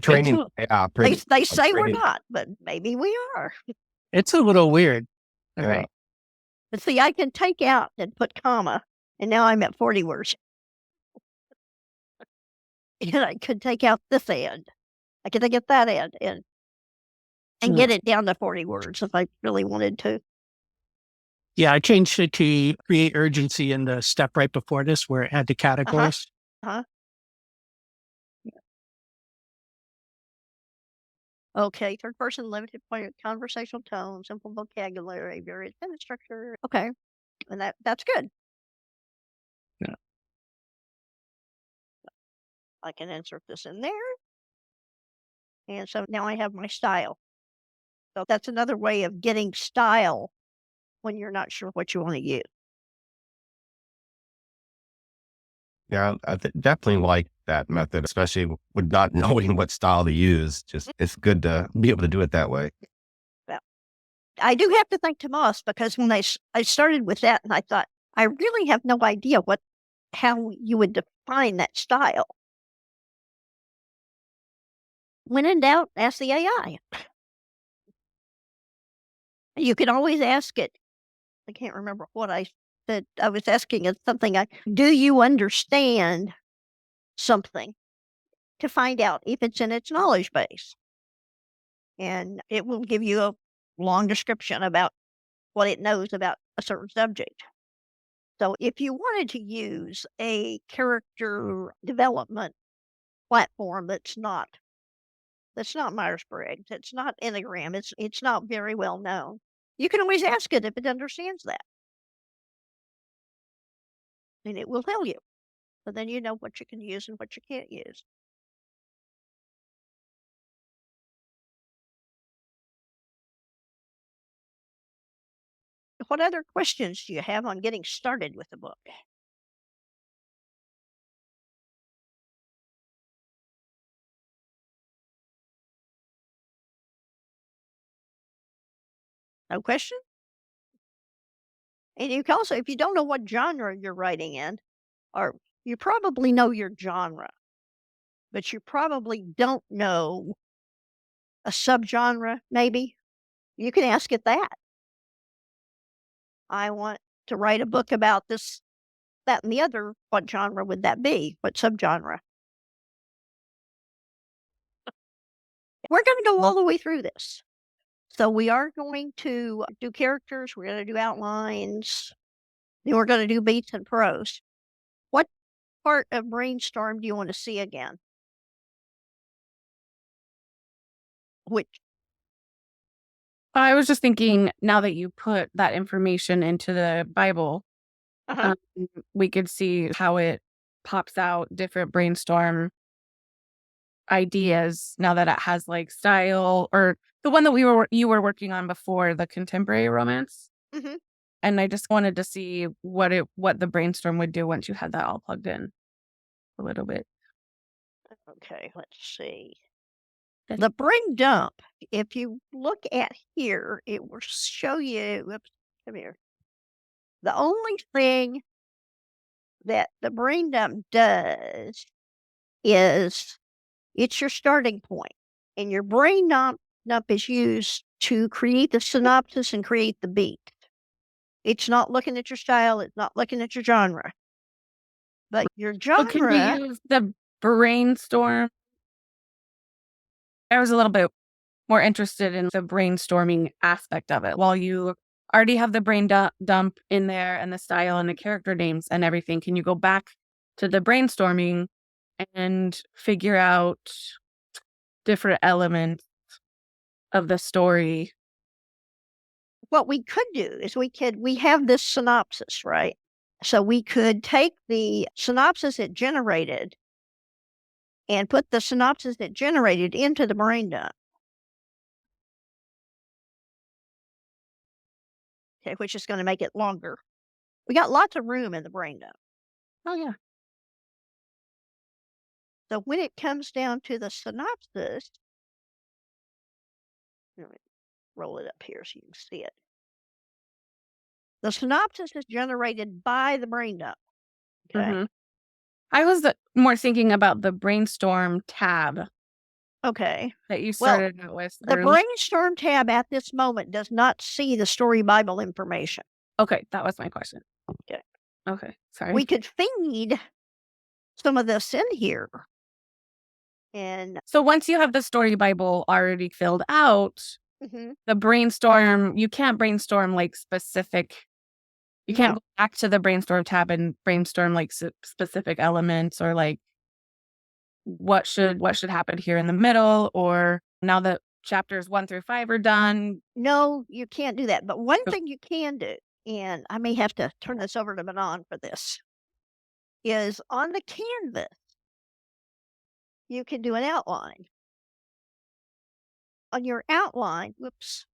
Training. They say we're training. not, but maybe we are. It's a little weird. Yeah. Okay. But see, I can take out and put comma, and now I'm at 40 words. and I could take out this end. I could take out that end and get it down to 40 words if I really wanted to. Yeah, I changed it to create urgency in the step right before this where it had the categories. Uh-huh. Okay, third person, limited point, conversational tone, simple vocabulary, varied sentence structure. Okay, and that's good. Yeah. I can insert this in there. And so now I have my style. So that's another way of getting style when you're not sure what you want to use. Yeah, definitely like that method, especially with not knowing what style to use. Just it's good to be able to do it that way. I do have to thank Tomas because when I started with that and I thought, I really have no idea how you would define that style. When in doubt, ask the AI. You can always ask it. I can't remember what I said. I was asking it something. Do you understand something? To find out if it's in its knowledge base. And it will give you a long description about what it knows about a certain subject. So if you wanted to use a character development platform that's not Myers-Briggs, it's not Enneagram, it's not very well known, you can always ask it if it understands that. And it will tell you. So then you know what you can use and what you can't use. What other questions do you have on getting started with the book? No question? And you can also, if you don't know what genre you're writing in, or you probably know your genre, but you probably don't know a subgenre, maybe, you can ask it that. I want to write a book about this, that, and the other. What genre would that be? What subgenre? We're going to go all the way through this. So we are going to do characters, we're going to do outlines, then we're going to do beats and prose. What part of brainstorm do you want to see again? Which? I was just thinking, now that you put that information into the Bible, Uh-huh. we could see how it pops out different brainstorm ideas now that it has like style, or the one that you were working on before, the contemporary romance. Mm-hmm. And I just wanted to see what the brainstorm would do once you had that all plugged in a little bit. Okay, let's see. The brain dump, if you look at here, it will show you, whoops, come here. The only thing that the brain dump does is it's your starting point. And your brain dump is used to create the synopsis and create the beat. It's not looking at your style, it's not looking at your genre. But your So can we genre, use the brainstorm? I was a little bit more interested in the brainstorming aspect of it. While you already have the brain dump in there and the style and the character names and everything, can you go back to the brainstorming and figure out different elements of the story? what we could do is we have this synopsis, right? So we could take the synopsis it generated and put the synopsis it generated into the brain dump. Okay, which is going to make it longer. We got lots of room in the brain dump. Oh, yeah. So when it comes down to the synopsis, let me roll it up here so you can see it. The synopsis is generated by the brain dump. Okay. Mhm. I was more thinking about the brainstorm tab Okay. that you Well, started out with. the brainstorm tab at this moment does not see the story Bible information. Okay, that was my question. Okay. Okay, sorry. We could feed some of this in here And So once you have the story Bible already filled out, mhm, the brainstorm, you can't brainstorm like specific, you can't no, go back to the brainstorm tab and brainstorm like specific elements or like what should happen here in the middle, or now that chapters 1 through 5 are done. no, you can't do that. But one thing you can do, and I may have to turn this over to Manon for this, is on the canvas, you can do an outline. On your outline, whoops.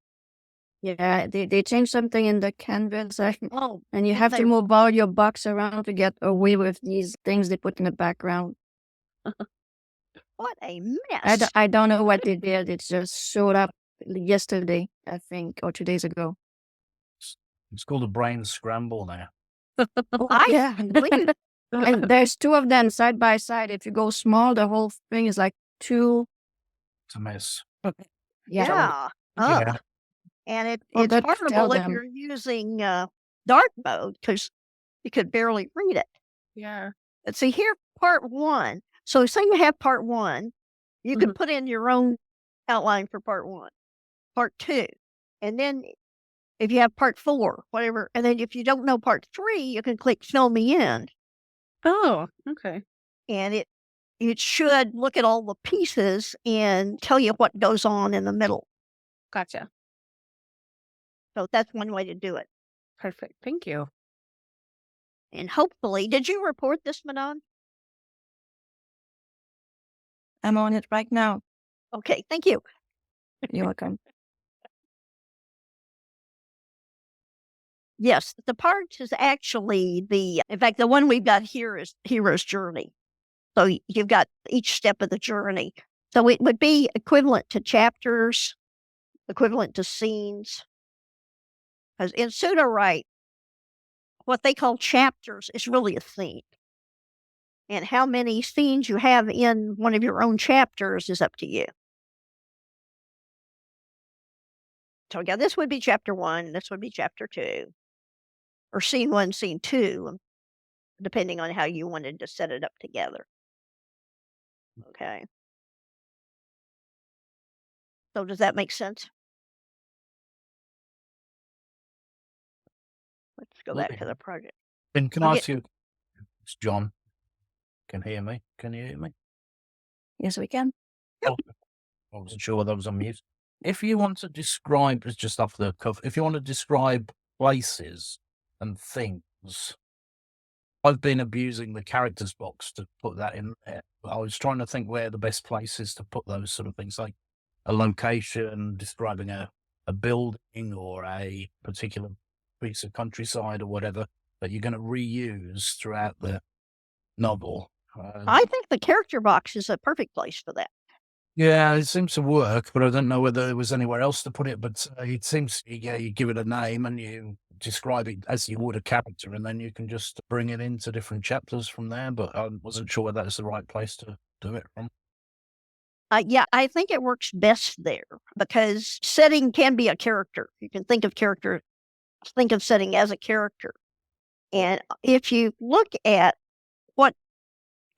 Yeah, they changed something in the canvas, Oh, and you did have they? to move all your box around to get away with these things they put in the background. What a mess. I don't know what they did. It just showed up yesterday, I think, or 2 days ago. It's called a brain scramble now. I Yeah. believe And there's two of them side by side. If you go small, the whole thing is like two. It's a mess. Yeah. yeah. Yeah. And Well, it's that horrible tell if them. you're using dark mode because you could barely read it. Yeah. But see here, part one. So say you have part one, you could put in your own outline for part one, part two. And then if you have part four, whatever, and then if you don't know part three, you can click fill me in. Oh, okay. And it should look at all the pieces and tell you what goes on in the middle. Gotcha. So that's one way to do it. Perfect. Thank you. And hopefully, did you report this, Manon? I'm on it right now. Okay, thank you. You're welcome. Yes, the part is actually in fact, the one we've got here is Hero's Journey. So you've got each step of the journey. So it would be equivalent to chapters, equivalent to scenes. Because in Sudowrite, what they call chapters is really a scene. And how many scenes you have in one of your own chapters is up to you. So yeah, this would be chapter one, this would be chapter two, or scene one, scene two, depending on how you wanted to set it up together. Okay. So does that make sense? Let's go back to the project. And can I'll I get- ask you, it's John, can hear me? Can you hear me? Yes, we can. I wasn't sure whether I was on mute. If you want to describe, it's just off the cuff, if you want to describe places and things, I've been abusing the characters box to put that in there. I was trying to think where the best place is to put those sort of things, like a location, describing a building or a particular piece of countryside or whatever that you're going to reuse throughout the novel. I think the character box is a perfect place for that. Yeah, it seems to work, but I don't know whether there was anywhere else to put it. But it seems, yeah, you give it a name and you describe it as you would a character, and then you can just bring it into different chapters from there. But I wasn't sure whether that's the right place to do it from. Yeah, I think it works best there because setting can be a character. You can think of setting as a character. And if you look at what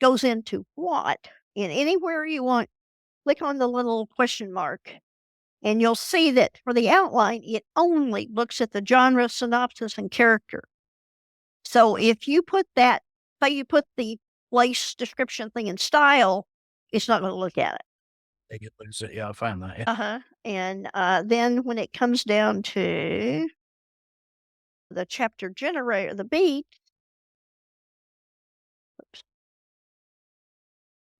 goes into what, in anywhere you want, click on the little question mark, and you'll see that for the outline, it only looks at the genre, synopsis, and character. So if you put that, say you put the place description thing in style, it's not going to look at it. They get lose it. Yeah, I found that. Yeah. Uh-huh. And then when it comes down to the chapter generator, the beat. Oops.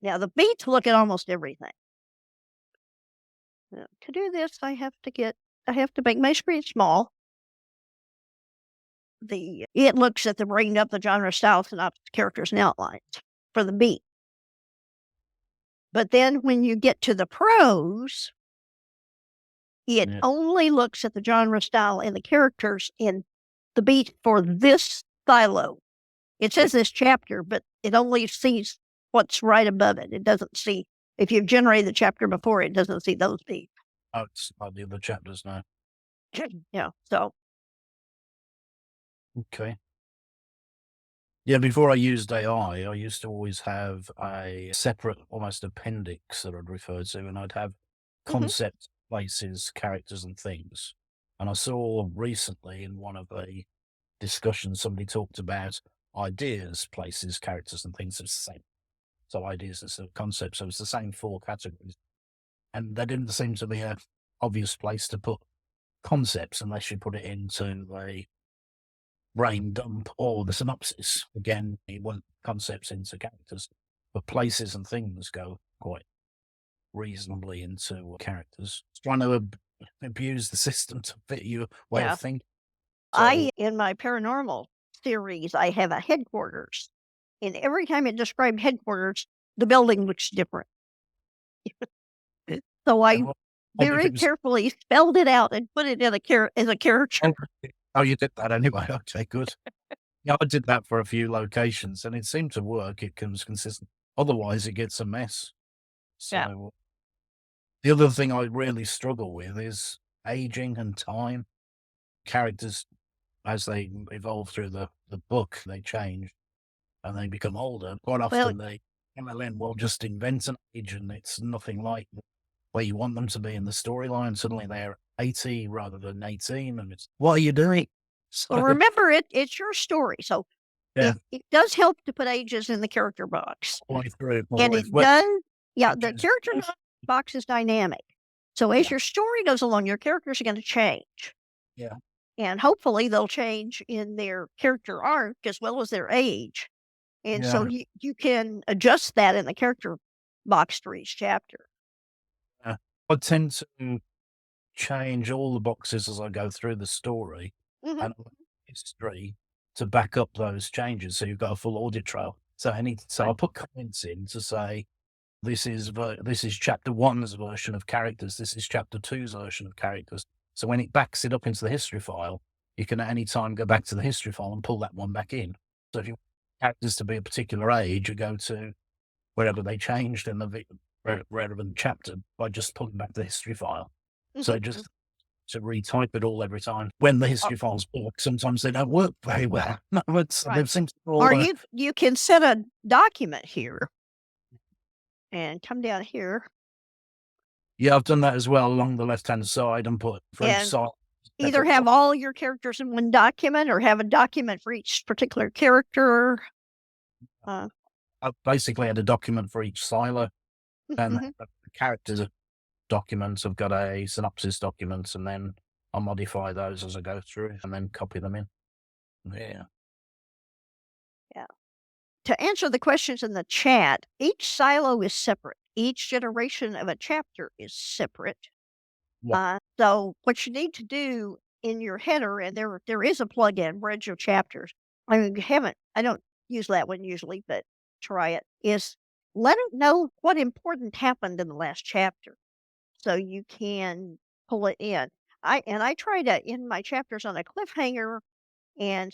Now the beats look at almost everything. Now, to do this, I have to make my screen small. It looks at the bringing up the genre, style, synopsis, characters, and outlines for the beat. But then when you get to the prose, it only looks at the genre, style, and the characters in the beat for this silo. It says this chapter, but it only sees what's right above it. It doesn't see, if you've generated the chapter before, it doesn't see those beats. Oh, it's not the other chapters now. Yeah, so. Okay. Yeah, before I used AI, I used to always have a separate, almost appendix that I'd refer to, and I'd have Hmm. concepts, places, characters, and things. And I saw recently in one of the discussions somebody talked about ideas, places, characters, and things. It's the same. So ideas instead of concepts. So it's the same four categories. And there didn't seem to be a obvious place to put concepts unless you put it into a brain dump or the synopsis. Again, you want concepts into characters, but places and things go quite reasonably into characters. It's trying to abuse the system to fit your way of Yeah. thinking. So, In my paranormal series, I have a headquarters. And every time it described headquarters, the building looks different. So I and what- maybe if very it was, carefully spelled it out and put it in as a character. oh, you did that anyway. Okay, good. Yeah, I did that for a few locations and it seemed to work. It comes consistent. Otherwise, it gets a mess. Yeah. So, the other thing I really struggle with is aging and time. Characters, as they evolve through the book, they change and they become older. Quite Well, often, the MLN will just invent an age and it's nothing like where you want them to be in the storyline. Suddenly they're 80 rather than 18. And it's, what are you doing? So, remember it's your story. So yeah, it does help to put ages in the character box. all the way through. And Always. it Well, does, yeah, the changes. character box is dynamic. So as Yeah. your story goes along, your characters are going to change. Yeah. And hopefully they'll change in their character arc as well as their age. And so you can adjust that in the character box for each chapter. I tend to change all the boxes as I go through the story Mhm. and history to back up those changes. So you've got a full audit trail. So I put comments in to say this is chapter one's version of characters. This is chapter two's version of characters. So when it backs it up into the history file, you can at any time go back to the history file and pull that one back in. So if you want characters to be a particular age, you go to wherever they changed in the relevant chapter by just pulling back the history file. So Mhm. just to retype it all every time. When the history files work, sometimes they don't work very well. No, it's, Right. they've seems to Or all, you can set a document here and come down here yeah, I've done that as well along the left-hand side and put for each and side. either have all your characters in one document or have a document for each particular character. I basically had a document for each silo, and Mhm. the characters documents have got a synopsis document, and then I'll modify those as I go through and then copy them in. Yeah. Yeah. To answer the questions in the chat, each silo is separate. Each generation of a chapter is separate. Yeah. So what you need to do in your header, and there is a plugin, Bridge of Chapters. I mean, I don't use that one usually, but try it. Is let it know what important happened in the last chapter, so you can pull it in. I try to end my chapters on a cliffhanger, and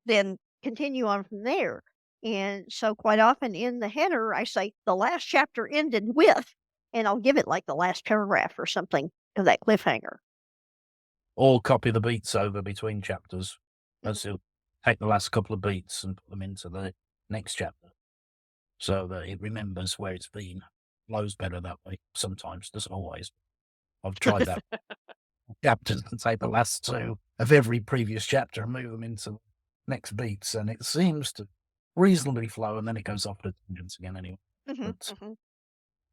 then continue on from there. And so quite often in the header, I say the last chapter ended with, and I'll give it like the last paragraph or something of that cliffhanger. Or copy the beats over between chapters. Mhm. As you'll take the last couple of beats and put them into the next chapter so that it remembers where it's been. Flows better that way. Sometimes, doesn't always. I've tried that. Chapters and take the last two of every previous chapter and move them into the next beats, and it seems to reasonably flow, and then it goes off the tangents again anyway. Mhm, But mhm.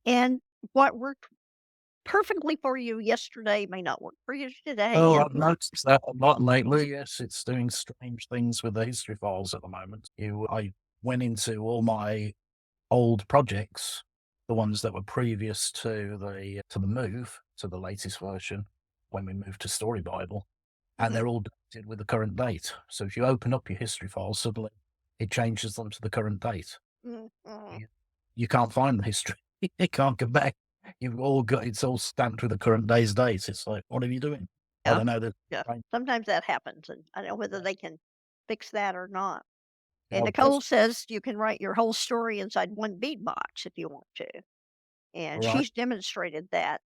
And what worked perfectly for you yesterday may not work for you today. oh, And I've noticed that a lot lately. Yes, it's doing strange things with the history files at the moment. I went into all my old projects, the ones that were previous to the move to the latest version when we moved to Story Bible, and Mhm. they're all dated with the current date. So if you open up your history files, suddenly it changes them to the current date. Mm, mhm. You can't find the history. You can't go back. It's all stamped with the current day's date. It's like, what are you doing? I Yeah, don't know. yeah. Right. Sometimes that happens, and I don't know whether they can fix that or not. And Well, Nicole says you can write your whole story inside one beat box if you want to, and right. she's demonstrated that.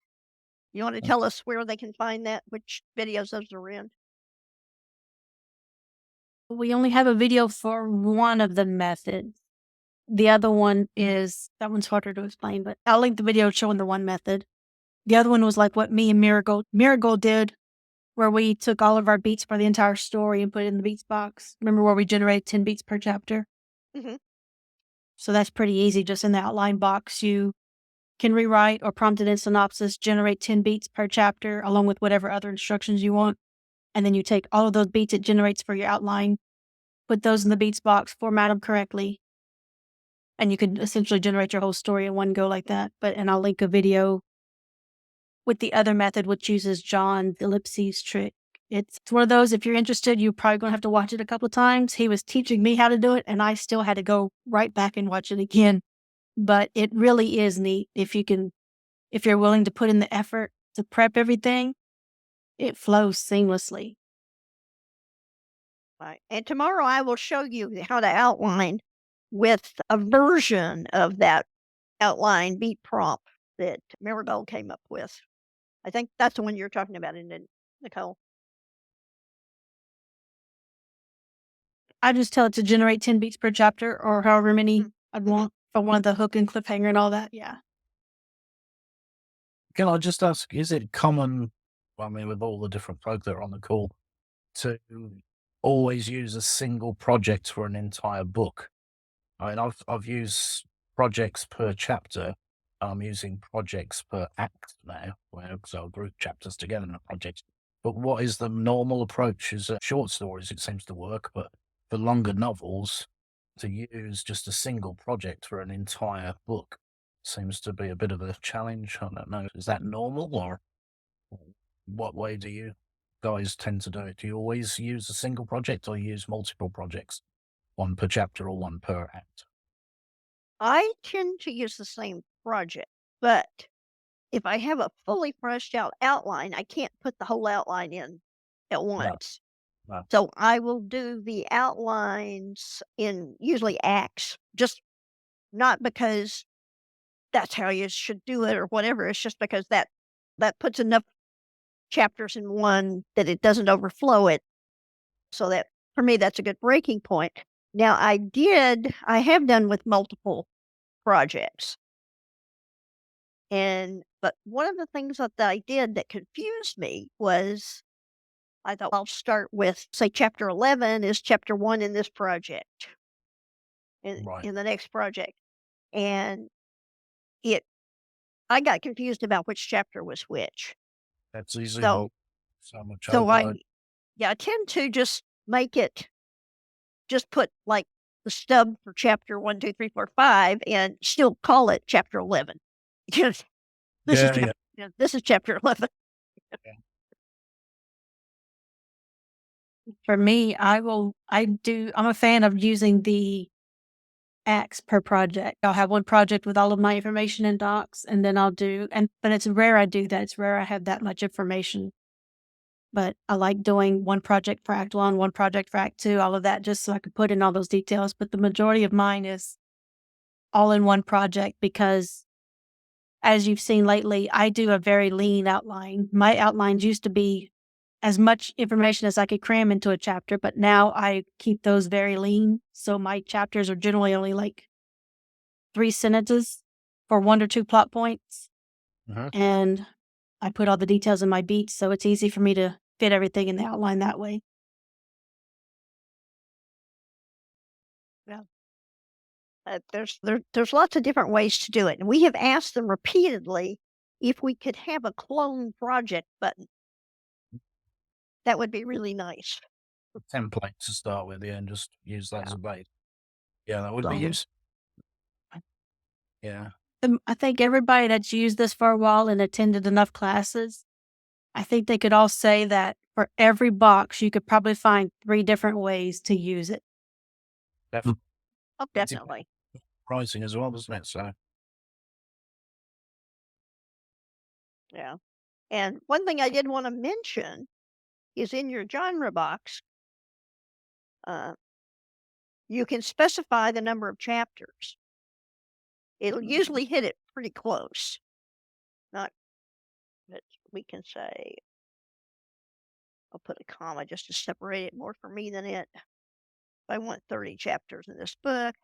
You want to tell us where they can find that? Which videos those are in? We only have a video for one of the methods. The other one is, that one's harder to explain, but I'll link the video showing the one method. The other one was like what me and Miracle did, where we took all of our beats for the entire story and put it in the beats box. Remember where we generated 10 beats per chapter? Mhm. So that's pretty easy. Just in the outline box, you can rewrite or prompt it in synopsis, generate 10 beats per chapter, along with whatever other instructions you want. And then you take all of those beats it generates for your outline, put those in the beats box, format them correctly, and you can essentially generate your whole story in one go like that. And I'll link a video with the other method, which uses John's ellipses trick. It's one of those, if you're interested, you're probably going to have to watch it a couple of times. He was teaching me how to do it, and I still had to go right back and watch it again. But it really is neat. If you're willing to put in the effort to prep everything, it flows seamlessly. Right. And tomorrow I will show you how to outline with a version of that outline beat prompt that Maribel came up with. I think that's the one you're talking about, isn't it, Nicole? I just tell it to generate 10 beats per chapter or however many I'd want for one of the hook and cliffhanger and all that. Yeah. Can I just ask, is it common, I mean, with all the different folk that are on the call, to always use a single project for an entire book? I mean, I've used projects per chapter. I'm using projects per act now, so I'll group chapters together in a project. But what is the normal approach? Is short stories, it seems to work, but for longer novels, to use just a single project for an entire book seems to be a bit of a challenge. I don't know. Is that normal, or what way do you guys tend to do it? Do you always use a single project or use multiple projects? One per chapter or one per act? I tend to use the same project, but if I have a fully fleshed out outline, I can't put the whole outline in at No, once. no. So I will do the outlines in usually acts, just not because that's how you should do it or whatever. It's just because that puts enough chapters in one that it doesn't overflow it. So that for me, that's a good breaking point. Now I have done with multiple projects. But one of the things that I did that confused me was I thought I'll start with, say, chapter 11 is chapter 1 in this project, Right. in the next project. And it I got confused about which chapter was which. That's easy. So So much so overload. I tend to just put like the stub for chapter 1, 2, 3, 4, 5, and still call it chapter 11. Because this is Yeah, yeah. this is chapter 11. For me, I'm a fan of using the acts per project. I'll have one project with all of my information in docs, and then but it's rare I do that. It's rare I have that much information. But I like doing one project for act 1, one project for act 2, all of that, just so I could put in all those details. But the majority of mine is all in one project because, as you've seen lately, I do a very lean outline. My outlines used to be as much information as I could cram into a chapter, but now I keep those very lean. So my chapters are generally only like 3 sentences for 1 or 2 plot points. Uh-huh. And I put all the details in my beats, so it's easy for me to fit everything in the outline that way. Yeah. There's lots of different ways to do it, and we have asked them repeatedly if we could have a clone project button. That would be really nice. A template to start with, yeah, and just use that as Yeah. a bait. Yeah, that would be So useful. Yeah. I think everybody that's used this for a while and attended enough classes, I think they could all say that for every box, you could probably find 3 different ways to use it. Definitely. oh, It's definitely. pricing as well, doesn't it? So, Yeah. And one thing I did want to mention is in your genre box, uh, you can specify the number of chapters. It'll usually hit it pretty close. Not that we can say, I'll put a comma just to separate it more for me than it. I want 30 chapters in this book.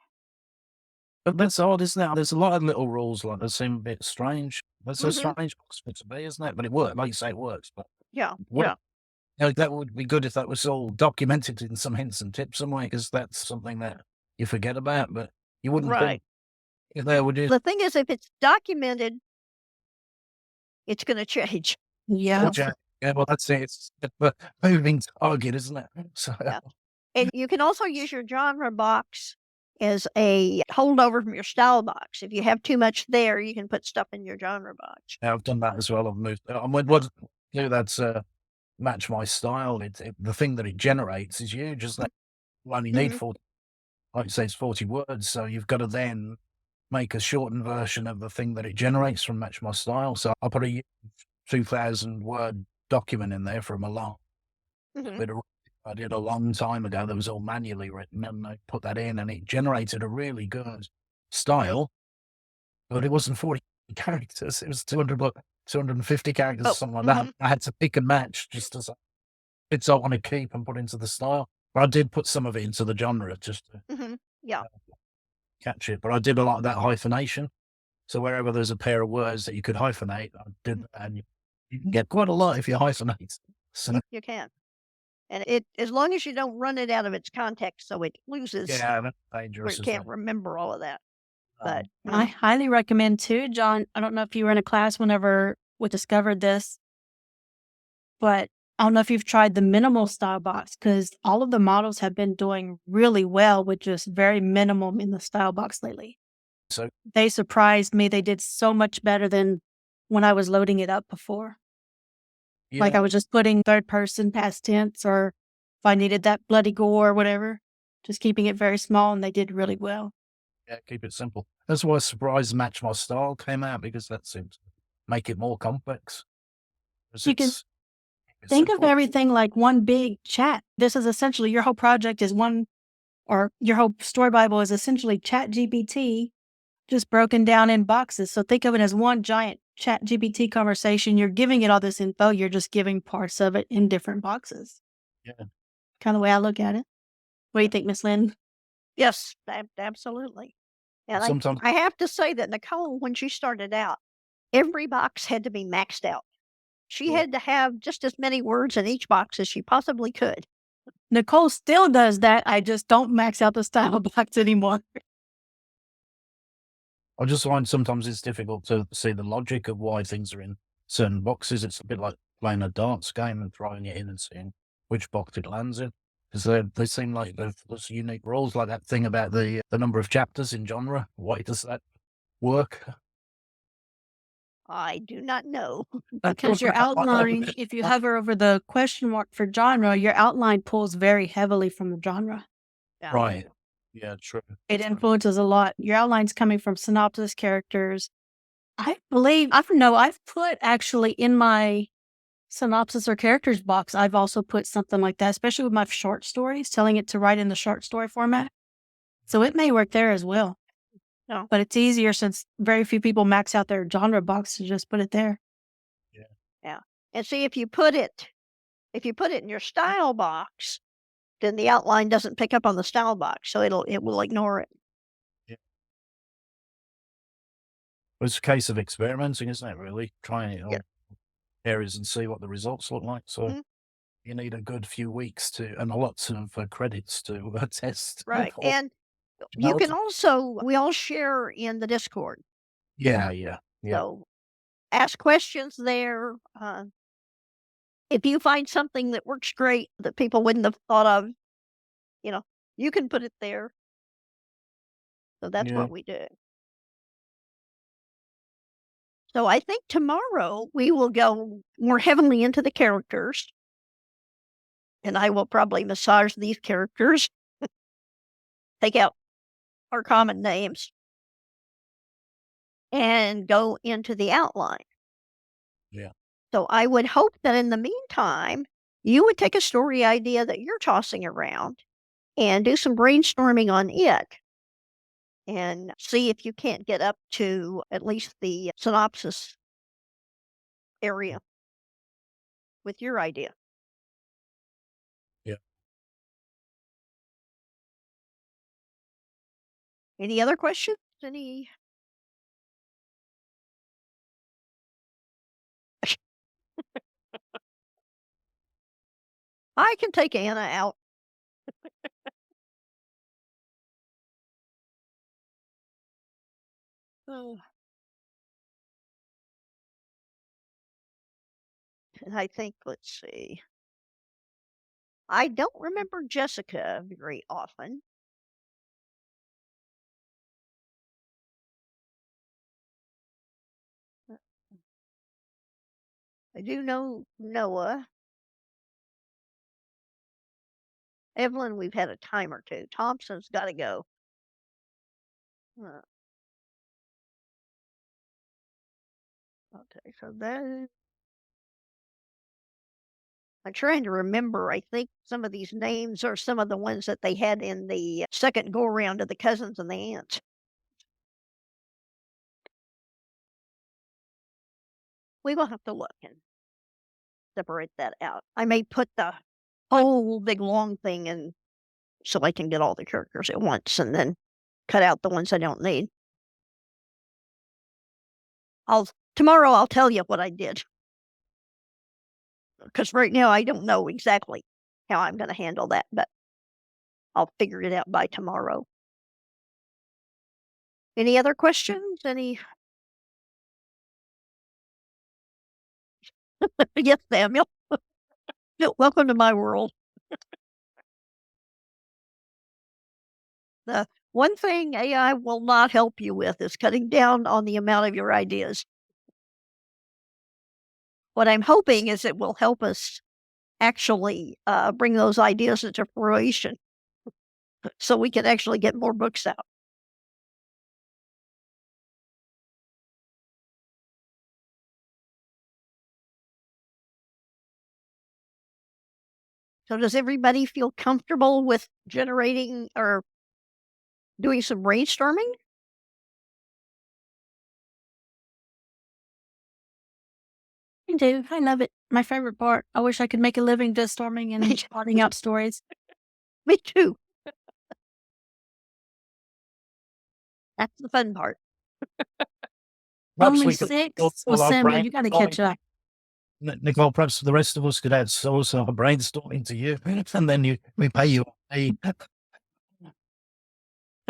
But that's odd, isn't it? There's a lot of little rules like that seem a bit strange. That's a Mhm. strange box to be, isn't it? But it works. Like you say, it works. But Yeah, what yeah. that would be good if that was all documented in some hints and tips somewhere, because that's something that you forget about. But you wouldn't Right. think if there would you. The thing is, if it's documented, it's gonna change. Yeah. Yeah, well, that's it. It's a moving target, isn't it? So, Yeah. And you can also use your genre box as a holdover from your style box. If you have too much there, you can put stuff in your genre box. yeah, I've done that as well. I've moved. What do that's match my style. The thing that it generates is huge, isn't it? You only need Mhm. 40, like you say, it's 40 words. So you've got to then make a shortened version of the thing that it generates from Match My Style. So I put a 2,000 word document in there from a long Mhm. bit of I did a long time ago that was all manually written, and I put that in and it generated a really good style, but it wasn't 40 characters. It was 250 characters or Oh, something like that. mhm. I had to pick and match just as bits I want to keep and put into the style. But I did put some of it into the genre just to Mhm. Yeah. catch it. But I did a lot of that hyphenation. So wherever there's a pair of words that you could hyphenate, I did that, and you can get quite a lot if you hyphenate. So You can. And it as long as you don't run it out of its context so it loses yeah, that's where dangerous, it isn't can't it? remember all of that. But I highly recommend too, John. I don't know if you were in a class whenever we discovered this, but I don't know if you've tried the minimal style box because all of the models have been doing really well with just very minimum in the style box lately. So They surprised me. They did so much better than when I was loading it up before. Like yeah, I was just putting third person past tense or if I needed that bloody gore or whatever, just keeping it very small and they did really well. yeah, keep it simple. That's why Surprise Match My Style came out, because that seems to make it more complex. 'Cause You can it's think of simple. everything like one big chat. This is essentially your whole project is one, or your whole story Bible is essentially Chat GPT, just broken down in boxes. So think of it as one giant Chat GPT conversation. You're giving it all this info. You're just giving parts of it in different boxes. Yeah. Kind of the way I look at it. What do you think, Miss Lynn? yes, absolutely. And Sometimes, I have to say that Nicole, when she started out, every box had to be maxed out. She yeah, had to have just as many words in each box as she possibly could. Nicole still does that. I just don't max out the style box anymore. I just find sometimes it's difficult to see the logic of why things are in certain boxes. It's a bit like playing a darts game and throwing it in and seeing which box it lands in. Because they seem like there's unique rules, like that thing about the number of chapters in genre. Why does that work? I do not know. Because your outline, if you hover over the question mark for genre, your outline pulls very heavily from the genre. Yeah. Right. Yeah, true. It influences a lot. Your outline's coming from synopsis characters. I believe, I don't know, I've put actually in my synopsis or characters box, I've also put something like that, especially with my short stories, telling it to write in the short story format. So it may work there as well. No. But it's easier since very few people max out their genre box to just put it there. Yeah. And see if you put it in your style box, then the outline doesn't pick up on the style box, so it will ignore it. Yeah. Well, it's a case of experimenting, isn't it, really? Trying it Yeah. all areas and see what the results look like. So Mhm. you need a good few weeks and a lot of credits to test. Right. Or And you can also we all share in the Discord. yeah, yeah, yeah, So ask questions there. If you find something that works great that people wouldn't have thought of, you know, you can put it there. So that's yeah. what we do. So I think tomorrow we will go more heavily into the characters, and I will probably massage these characters, take out our common names, and go into the outline. Yeah. So I would hope that in the meantime, you would take a story idea that you're tossing around and do some brainstorming on it and see if you can't get up to at least the synopsis area with your idea. Yeah. Any other questions? Any? I can take Anna out. Oh. And I think, let's see. I don't remember Jessica very often. I do know Noah. Evelyn, we've had a time or two. Thompson's got to go. Okay, so that. I'm trying to remember. I think some of these names are some of the ones that they had in the second go around of the cousins and the aunts. We will have to look and separate that out. I may put the whole big long thing in so I can get all the characters at once and then cut out the ones I don't need. Tomorrow I'll tell you what I did. Because right now I don't know exactly how I'm going to handle that, but I'll figure it out by tomorrow. Any other questions? Any? Yes, Samuel. Welcome to my world. The one thing AI will not help you with is cutting down on the amount of your ideas. What I'm hoping is it will help us actually bring those ideas into fruition so we can actually get more books out. So does everybody feel comfortable with generating or doing some brainstorming? I do. I love it. My favorite part. I wish I could make a living just storming and plotting out stories. Me too. That's the fun part. Perhaps Only we could 6? all Well, our Samuel, you got to catch brainstorming. up. Nicole, perhaps the rest of us could outsource our brainstorming to you, and then we pay you. There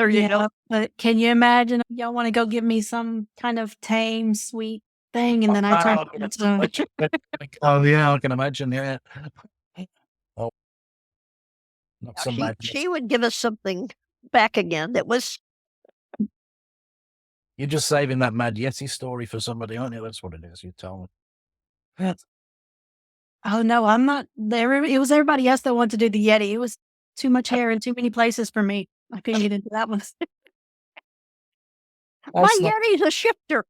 you go. But can you imagine y'all want to go give me some kind of tame, sweet thing, and then I turn it into Oh yeah, I can imagine. Yeah. Oh, not Now, some she, madness. she would give us something back again that was. You're just saving that Mad Yeti story for somebody, aren't you? That's what it is. You tell me. Oh no, I'm not there. It was everybody else that wanted to do the Yeti. It was too much hair in too many places for me. I couldn't get into that one. My Yeti's a shifter.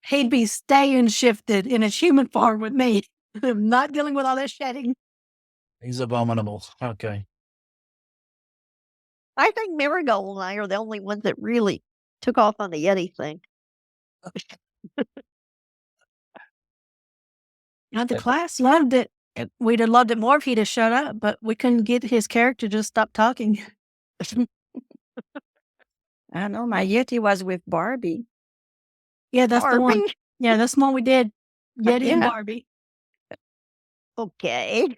He'd be staying shifted in a human form with me. I'm not dealing with all that shedding. He's abominable. Okay. I think Marigold and I are the only ones that really took off on the Yeti thing. The class loved it. We'd have loved it more if he'd have shut up, but we couldn't get his character to stop talking. I know my Yeti was with Barbie. Yeah, that's the one. Barbie? Yeah, that's the one we did. Yeti and Yeah. Barbie. Okay.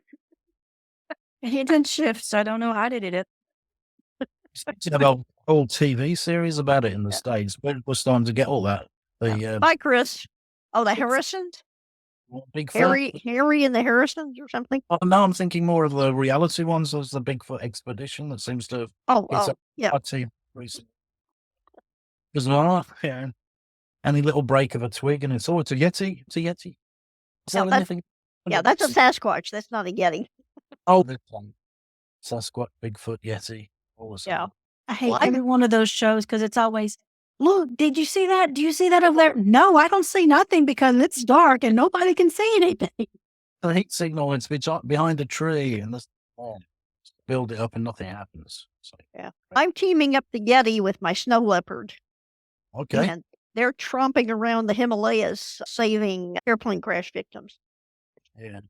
He didn't shift, so I don't know how they did it. Speaking of old TV series about it in the States, when was time to get all that? The Bye, Chris. Oh, the Harrisons? Bigfoot. Harry and the Harrisons or something? Oh, no, I'm thinking more of the reality ones. There's the Bigfoot expedition that seems to have Yeah. recently. Bizarre, yeah. Any little break of a twig and it's a Yeti. It's a Yeti. Is that anything? Yeah, that's a Sasquatch. That's not a Yeti. Oh, this one. Sasquatch, Bigfoot, Yeti. All the same. Yeah. I hate every one of those shows because it's always, look, did you see that? Do you see that over there? No, I don't see nothing because it's dark and nobody can see anything. The heat signal, it's behind a tree and build it up and nothing happens. So, yeah. I'm teaming up the Yeti with my snow leopard. Okay. And they're tromping around the Himalayas saving airplane crash victims. Yeah.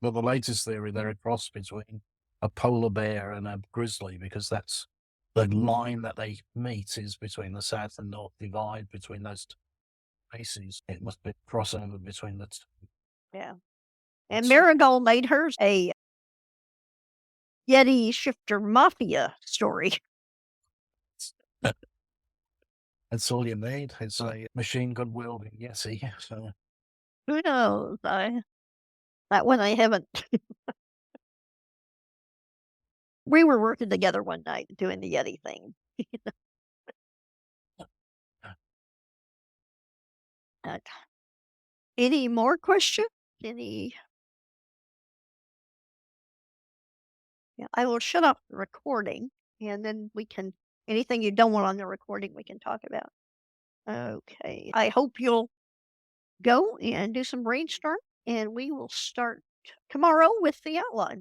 Well, the latest theory, they're a cross between a polar bear and a grizzly, because that's the line that they meet is between the South and North Divide between those two races. It must be a crossover between the two. Yeah. And So- Marigold made hers a Yeti shifter mafia story. That's all you need. It's a machine gun wielding Yeti. So Who knows? That one I haven't. We were working together one night doing the Yeti thing. Uh, Any more questions? Any? Yeah, I will shut off the recording and then we can, anything you don't want on the recording, we can talk about. Okay. I hope you'll go and do some brainstorm and we will start tomorrow with the outline.